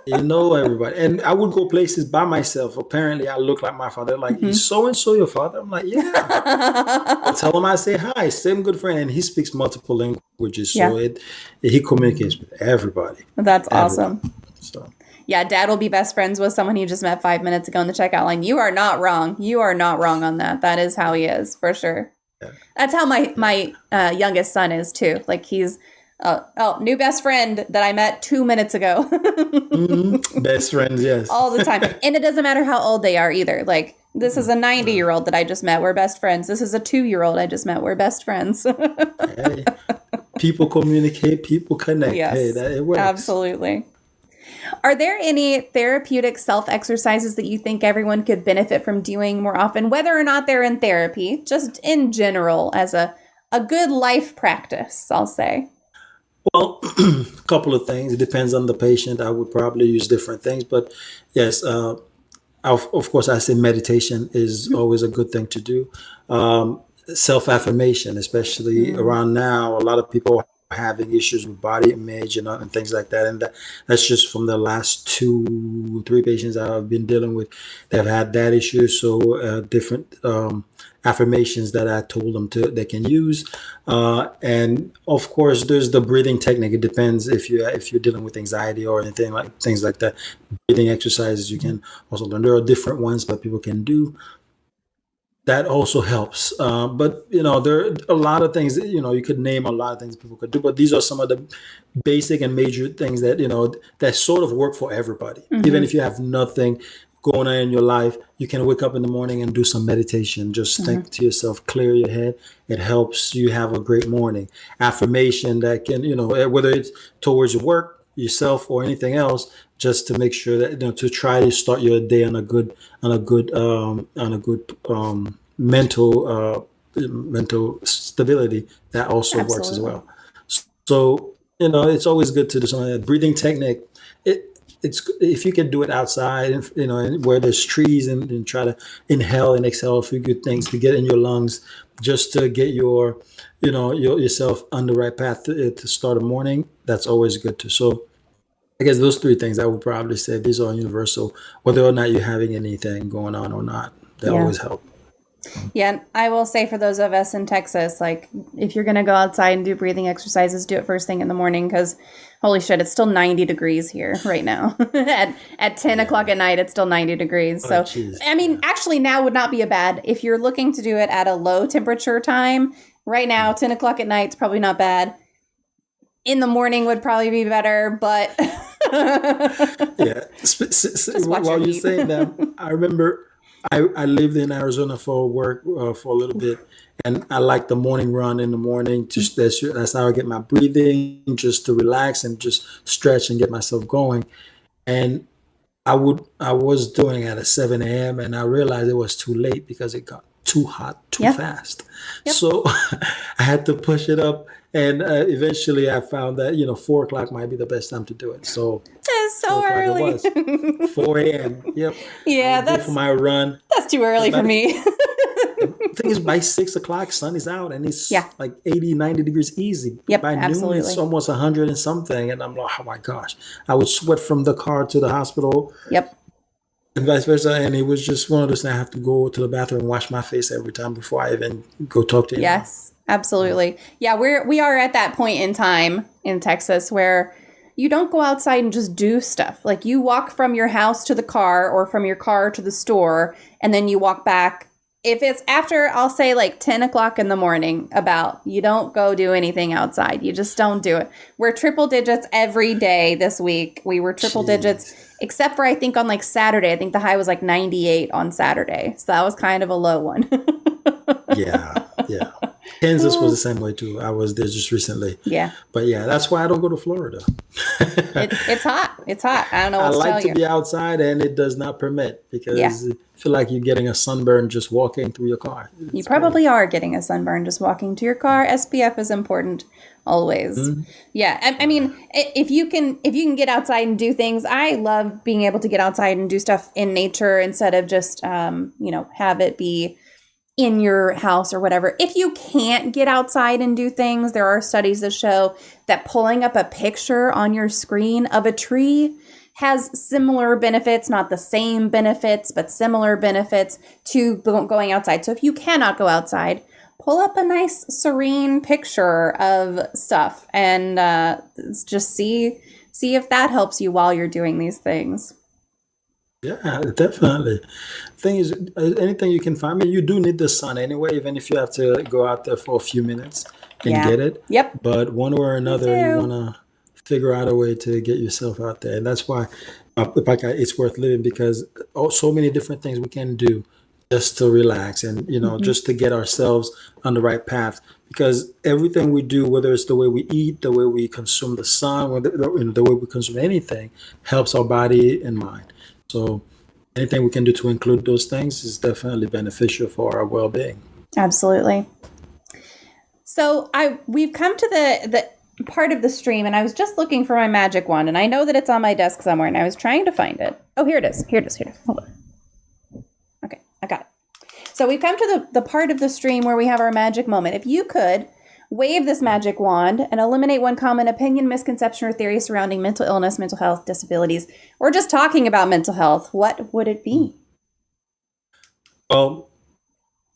[SPEAKER 2] you know everybody. And I would go places by myself. Apparently, I look like my father. Like,
[SPEAKER 1] Hmm.
[SPEAKER 2] is so and so your father? I'm like, yeah. I'll tell him I say hi. Same good friend, and he speaks multiple languages,
[SPEAKER 1] Yeah,
[SPEAKER 2] so he communicates with everybody.
[SPEAKER 1] that's
[SPEAKER 2] Everybody.
[SPEAKER 1] awesome.
[SPEAKER 2] So.
[SPEAKER 1] Yeah, dad will be best friends with someone he just met 5 minutes ago in the checkout line. You are not wrong. You are not wrong on that. That is how he is, for sure.
[SPEAKER 2] Yeah.
[SPEAKER 1] That's how my youngest son is, too. Like, he's, new best friend that I met 2 minutes ago.
[SPEAKER 2] Best friends, yes.
[SPEAKER 1] All the time. And it doesn't matter how old they are either. Like, this is a 90-year-old that I just met. We're best friends. This is a 2-year-old I just met. We're best friends.
[SPEAKER 2] Hey, people communicate, people connect.
[SPEAKER 1] Yes,
[SPEAKER 2] Hey, it works.
[SPEAKER 1] absolutely. Are there any therapeutic self-exercises that you think everyone could benefit from doing more often, whether or not they're in therapy, just in general as a good life practice, I'll say?
[SPEAKER 2] Well, a couple of things. It depends on the patient. I would probably use different things, but yes, of course, I say meditation is always a good thing to do. Self-affirmation, especially around now, a lot of people are having issues with body image and things like that. And that's just from the last 2, 3 patients that I've been dealing with. They've had that issue. So different affirmations that I told them they can use. And of course, there's the breathing technique. It depends if you're dealing with anxiety or anything like things like that. Breathing exercises you can also learn. There are different ones that people can do. That also helps. But there are a lot of things that, you could name a lot of things people could do, but these are some of the basic and major things that, that sort of work for everybody. Even if you have nothing going on in your life, you can wake up in the morning and do some meditation. Just think to yourself, clear your head. It helps you have a great morning. Affirmation that can, whether it's towards work, yourself, or anything else, just to make sure that to try to start your day on a good mental stability. That also works as
[SPEAKER 1] Absolutely.
[SPEAKER 2] well. So it's always good to do something like that. Breathing technique. It's if you can do it outside, and where there's trees, and try to inhale and exhale a few good things to get in your lungs, just to get yourself on the right path to start a morning. That's always good too. So I guess those 3 things I would probably say these are universal, whether or not you're having anything going on or not. They
[SPEAKER 1] Yeah.
[SPEAKER 2] always help.
[SPEAKER 1] Yeah, and I will say for those of us in Texas, like, if you're going to go outside and do breathing exercises, do it first thing in the morning, because holy shit, it's still 90 degrees here right now. at 10 o'clock at night, it's still 90 degrees. So,
[SPEAKER 2] Jeez.
[SPEAKER 1] I mean, actually now would not be a bad, if you're looking to do it at a low temperature time, right now, 10 o'clock at night is probably not bad. In the morning would probably be better, but
[SPEAKER 2] Yeah.
[SPEAKER 1] watch
[SPEAKER 2] While
[SPEAKER 1] your
[SPEAKER 2] you're
[SPEAKER 1] heat.
[SPEAKER 2] saying that, I remember I lived in Arizona for work for a little bit, and I like the morning run in the morning. That's how I get my breathing, just to relax and just stretch and get myself going. And I was doing it at 7 a.m. and I realized it was too late because it got too hot too
[SPEAKER 1] Yeah.
[SPEAKER 2] fast.
[SPEAKER 1] Yep.
[SPEAKER 2] So I had to push it up, and eventually I found that 4 o'clock might be the best time to do it. So
[SPEAKER 1] It's so
[SPEAKER 2] 4 o'clock it
[SPEAKER 1] early.
[SPEAKER 2] was. 4 a.m. Yep.
[SPEAKER 1] Yeah,
[SPEAKER 2] I would go for my run.
[SPEAKER 1] that's too early for me.
[SPEAKER 2] The thing is, by 6 o'clock, sun is out and it's
[SPEAKER 1] Yeah.
[SPEAKER 2] like 80, 90 degrees easy.
[SPEAKER 1] Yep,
[SPEAKER 2] By noon,
[SPEAKER 1] absolutely.
[SPEAKER 2] it's almost 100 and something. And I'm like, oh my gosh. I would sweat from the car to the hospital
[SPEAKER 1] Yep.
[SPEAKER 2] and vice versa. And it was just one of those things. I have to go to the bathroom and wash my face every time before I even go talk to anyone.
[SPEAKER 1] Yes, absolutely. Yeah, we are at that point in time in Texas where you don't go outside and just do stuff. Like, you walk from your house to the car or from your car to the store, and then you walk back. If it's after, I'll say, like 10 o'clock in the morning, you don't go do anything outside. You just don't do it. We're triple digits every day this week. We were triple digits, except for, I think, on like Saturday. I think the high was like 98 on Saturday. So that was kind of a low one.
[SPEAKER 2] Yeah. Yeah. Kansas was the same way too. I was there just recently.
[SPEAKER 1] Yeah.
[SPEAKER 2] But yeah, that's why I don't go to Florida.
[SPEAKER 1] It's hot. It's hot. I don't know
[SPEAKER 2] I
[SPEAKER 1] what to
[SPEAKER 2] like
[SPEAKER 1] tell
[SPEAKER 2] to
[SPEAKER 1] you.
[SPEAKER 2] be outside and it does not permit
[SPEAKER 1] Yeah.
[SPEAKER 2] because I feel like you're getting a sunburn just walking through your car.
[SPEAKER 1] You
[SPEAKER 2] It's cold.
[SPEAKER 1] probably are getting a sunburn just walking to your car. SPF is important always.
[SPEAKER 2] Mhm.
[SPEAKER 1] Yeah, I mean, if you can get outside and do things, I love being able to get outside and do stuff in nature instead of just have it be in your house or whatever. If you can't get outside and do things, there are studies that show that pulling up a picture on your screen of a tree has similar benefits, not the same benefits, but similar benefits to going outside. So if you cannot go outside, pull up a nice serene picture of stuff and just see if that helps you while you're doing these things.
[SPEAKER 2] Yeah, definitely. Thing is, anything you can find. I mean, you do need the sun anyway, even if you have to go out there for a few minutes and
[SPEAKER 1] Yeah.
[SPEAKER 2] get it.
[SPEAKER 1] Yep.
[SPEAKER 2] But one way or
[SPEAKER 1] Me
[SPEAKER 2] another, you
[SPEAKER 1] too.
[SPEAKER 2] want to figure out a way to get yourself out there. And that's why like it's worth living because so many different things we can do just to relax and,
[SPEAKER 1] Hmm.
[SPEAKER 2] just to get ourselves on the right path. Because everything we do, whether it's the way we eat, the way we consume the sun, or the way we consume anything, helps our body and mind. So anything we can do to include those things is definitely beneficial for our well-being.
[SPEAKER 1] Absolutely. So we've come to the part of the stream, and I was just looking for my magic wand, and I know that it's on my desk somewhere, and I was trying to find it. Oh, here it is. Here it is. Here it is. Hold on. Okay, I got it. So we've come to the part of the stream where we have our magic moment. If you could wave this magic wand and eliminate one common opinion, misconception, or theory surrounding mental illness, mental health, disabilities, or just talking about mental health, what would it be?
[SPEAKER 2] Well,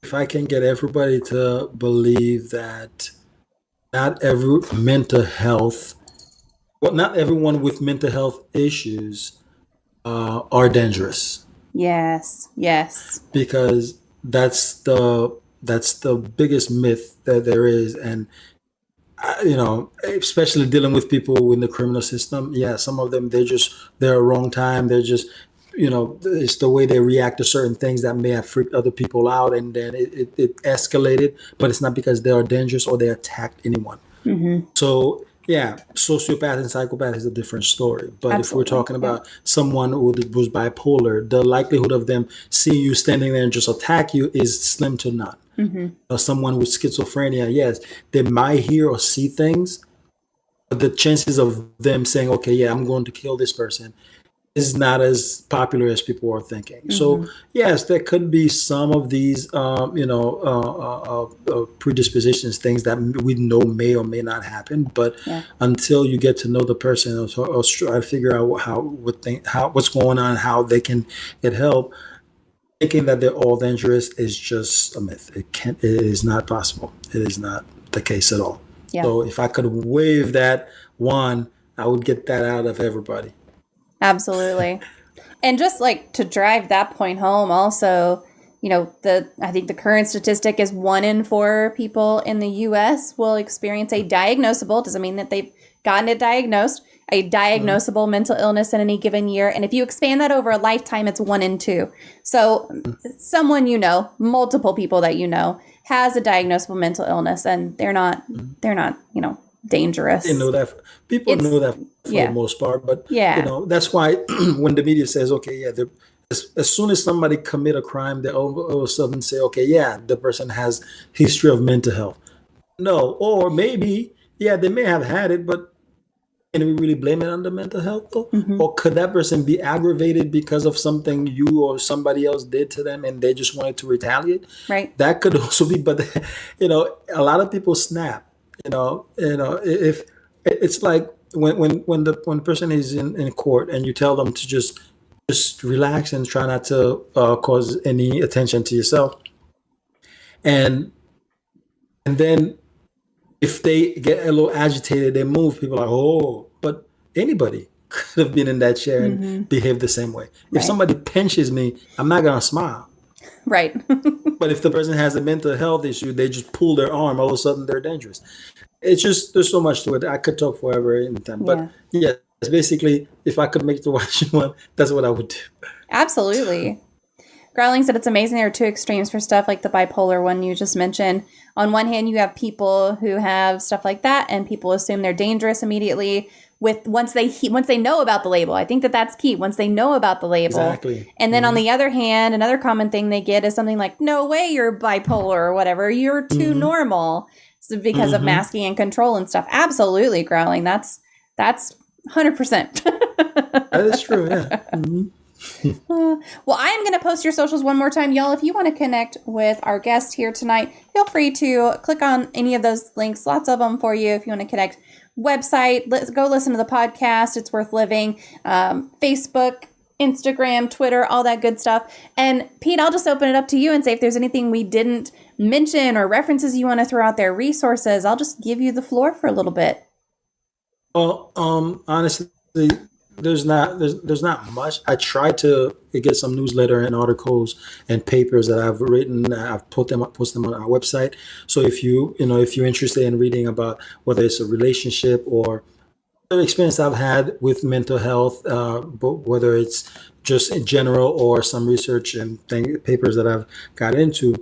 [SPEAKER 2] if I can get everybody to believe that not every mental health, well, not everyone with mental health issues are dangerous,
[SPEAKER 1] Yes. Yes.
[SPEAKER 2] because that's the biggest myth that there is, and especially dealing with people in the criminal system. Yeah, some of them they're a wrong time. They're just it's the way they react to certain things that may have freaked other people out, and then it escalated. But it's not because they are dangerous or they attacked anyone.
[SPEAKER 1] Mm-hmm.
[SPEAKER 2] So yeah, sociopath and psychopath is a different story. But if we're
[SPEAKER 1] Absolutely.
[SPEAKER 2] talking
[SPEAKER 1] Yeah.
[SPEAKER 2] about someone who's bipolar, the likelihood of them seeing you standing there and just attack you is slim to none.
[SPEAKER 1] Mm-hmm.
[SPEAKER 2] Or someone with schizophrenia, yes, they might hear or see things, but the chances of them saying, "Okay, yeah, I'm going to kill this person," is not as popular as people are thinking. So
[SPEAKER 1] Mm-hmm.
[SPEAKER 2] yes, there could be some of these, predispositions, things that we know may or may not happen. But
[SPEAKER 1] Yeah.
[SPEAKER 2] until you get to know the person or try to figure out what's going on, how they can get help, thinking that they're all dangerous is just a myth. It is not possible. It is not the case at all.
[SPEAKER 1] Yeah.
[SPEAKER 2] So if I could wave that wand, I would get that out of everybody.
[SPEAKER 1] Absolutely. And just like to drive that point home, also, I think the current statistic is 1 in 4 people in the U.S. will experience a diagnosable, doesn't mean that they've gotten it diagnosed, a
[SPEAKER 2] Mhm.
[SPEAKER 1] diagnosable mental illness in any given year. And if you expand that over a lifetime, it's 1 in 2. So someone multiple people that has a diagnosable mental illness, and they're not
[SPEAKER 2] They
[SPEAKER 1] dangerous.
[SPEAKER 2] know that people
[SPEAKER 1] It's
[SPEAKER 2] know that for the
[SPEAKER 1] yeah,
[SPEAKER 2] most part, but
[SPEAKER 1] yeah,
[SPEAKER 2] that's why when the media says, okay, yeah, as soon as somebody commit a crime, they all of a sudden say, okay, yeah, the person has history of mental health. No, or maybe, yeah, they may have had it, but can we really blame it on the mental health though?
[SPEAKER 1] hmm,
[SPEAKER 2] Or could that person be aggravated because of something you or somebody else did to them and they just wanted to retaliate?
[SPEAKER 1] right,
[SPEAKER 2] That could also be, but a lot of people snap. If it's like when the person is in court and you tell them to just relax and try not to cause any attention to yourself, and then if they get a little agitated, they move. People are like, oh, but anybody could have been in that chair
[SPEAKER 1] hmm,
[SPEAKER 2] and behaved the same way. If
[SPEAKER 1] right,
[SPEAKER 2] somebody pinches me, I'm not gonna smile.
[SPEAKER 1] right.
[SPEAKER 2] But if the person has a mental health issue, they just pull their arm. All of a sudden, they're dangerous. It's just there's so much to it. I could talk forever anytime. But
[SPEAKER 1] Yeah,
[SPEAKER 2] yeah, it's basically if I could make the watching one, that's what I would do.
[SPEAKER 1] absolutely. Growling said it's amazing there are two extremes for stuff like the bipolar one you just mentioned. On one hand, you have people who have stuff like that, and people assume they're dangerous immediately once they know about the label. I think that's key. Once they know about the label.
[SPEAKER 2] Exactly.
[SPEAKER 1] And then on the other hand, another common thing they get is something like, no way you're bipolar or whatever. You're too normal. So because of masking and control and stuff. Absolutely, Growling. That's 100%.
[SPEAKER 2] That is true, yeah.
[SPEAKER 1] Well, I am going to post your socials one more time, y'all. If you want to connect with our guest here tonight, feel free to click on any of those links. Lots of them for you if you want to connect. Website, let's go listen to the podcast. It's worth living. Facebook, Instagram, Twitter, all that good stuff. And Pete, I'll just open it up to you and say if there's anything we didn't mention or references you want to throw out there, resources, I'll just give you the floor for a little bit.
[SPEAKER 2] Well, honestly, there's not much. I try to get some newsletter and articles and papers that I've written. I've posted them on our website. So if you're interested in reading about whether it's a relationship or the experience I've had with mental health, but whether it's just in general or some research and papers that I've got into,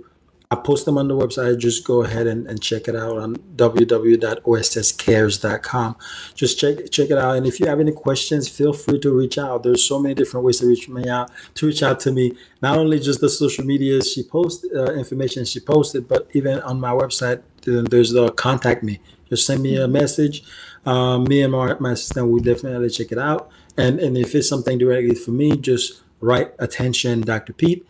[SPEAKER 2] I post them on the website. Just go ahead and check it out on www.osscares.com. Just check it out. And if you have any questions, feel free to reach out. There's so many different ways to reach out to me. Not only just the social media information she posted, but even on my website, there's the contact me. Just send me a message. Me and my assistant will definitely check it out. And if it's something directly for me, just write attention, Dr. Pete.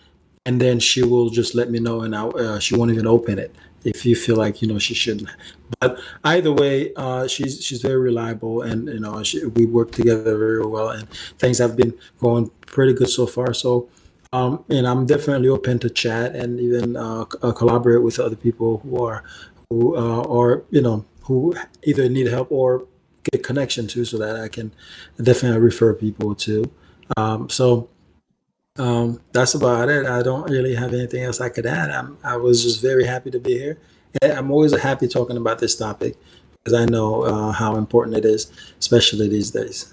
[SPEAKER 2] And then she will just let me know, and she won't even open it if you feel like she shouldn't. But either way, she's very reliable, and we work together very well, and things have been going pretty good so far. So, and I'm definitely open to chat and even collaborate with other people who either need help or get connection to, so that I can definitely refer people to. That's about it. I don't really have anything else I could add. I was just very happy to be here. And I'm always happy talking about this topic because I know how important it is, especially these days.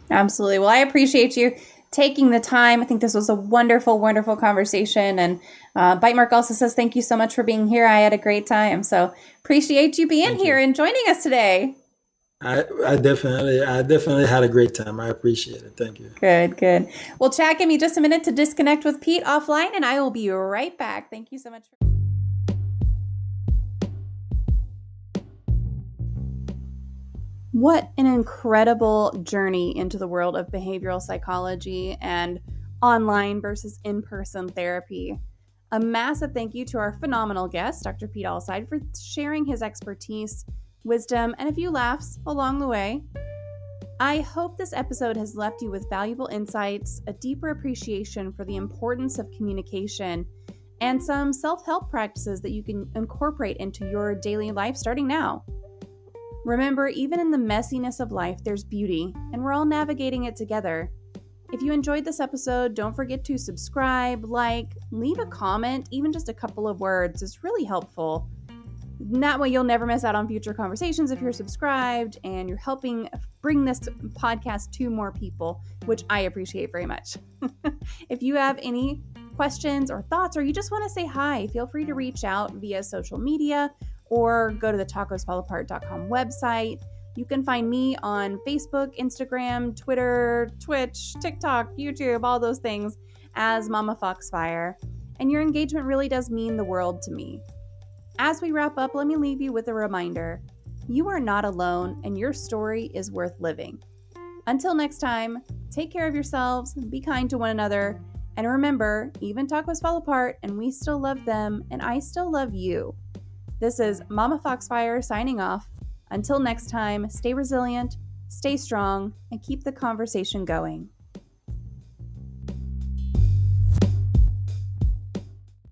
[SPEAKER 1] Absolutely. Well, I appreciate you taking the time. I think this was a wonderful, wonderful conversation. And Bite Mark also says, thank you so much for being here. I had a great time. So appreciate you being here and joining us today.
[SPEAKER 2] I definitely had a great time. I appreciate it. Thank you.
[SPEAKER 1] Good. Well, chat, give me just a minute to disconnect with Pete offline, and I will be right back. Thank you so much. What an incredible journey into the world of behavioral psychology and online versus in-person therapy. A massive thank you to our phenomenal guest, Dr. Pete Alcide, for sharing his expertise, wisdom, and a few laughs along the way. I hope this episode has left you with valuable insights, a deeper appreciation for the importance of communication, and some self-help practices that you can incorporate into your daily life starting now. Remember, even in the messiness of life, there's beauty, and we're all navigating it together. If you enjoyed this episode, don't forget to subscribe, leave a comment, even just a couple of words is really helpful. That way you'll never miss out on future conversations if you're subscribed, and you're helping bring this podcast to more people, which I appreciate very much. If you have any questions or thoughts, or you just want to say hi, feel free to reach out via social media or go to the tacosfallapart.com website. You can find me on Facebook, Instagram, Twitter, Twitch, TikTok, YouTube, all those things as MommaFoxFire. And your engagement really does mean the world to me. As we wrap up, let me leave you with a reminder. You are not alone, and your story is worth living. Until next time, take care of yourselves, be kind to one another, and remember, even tacos fall apart, and we still love them, and I still love you. This is MommaFoxFire signing off. Until next time, stay resilient, stay strong, and keep the conversation going.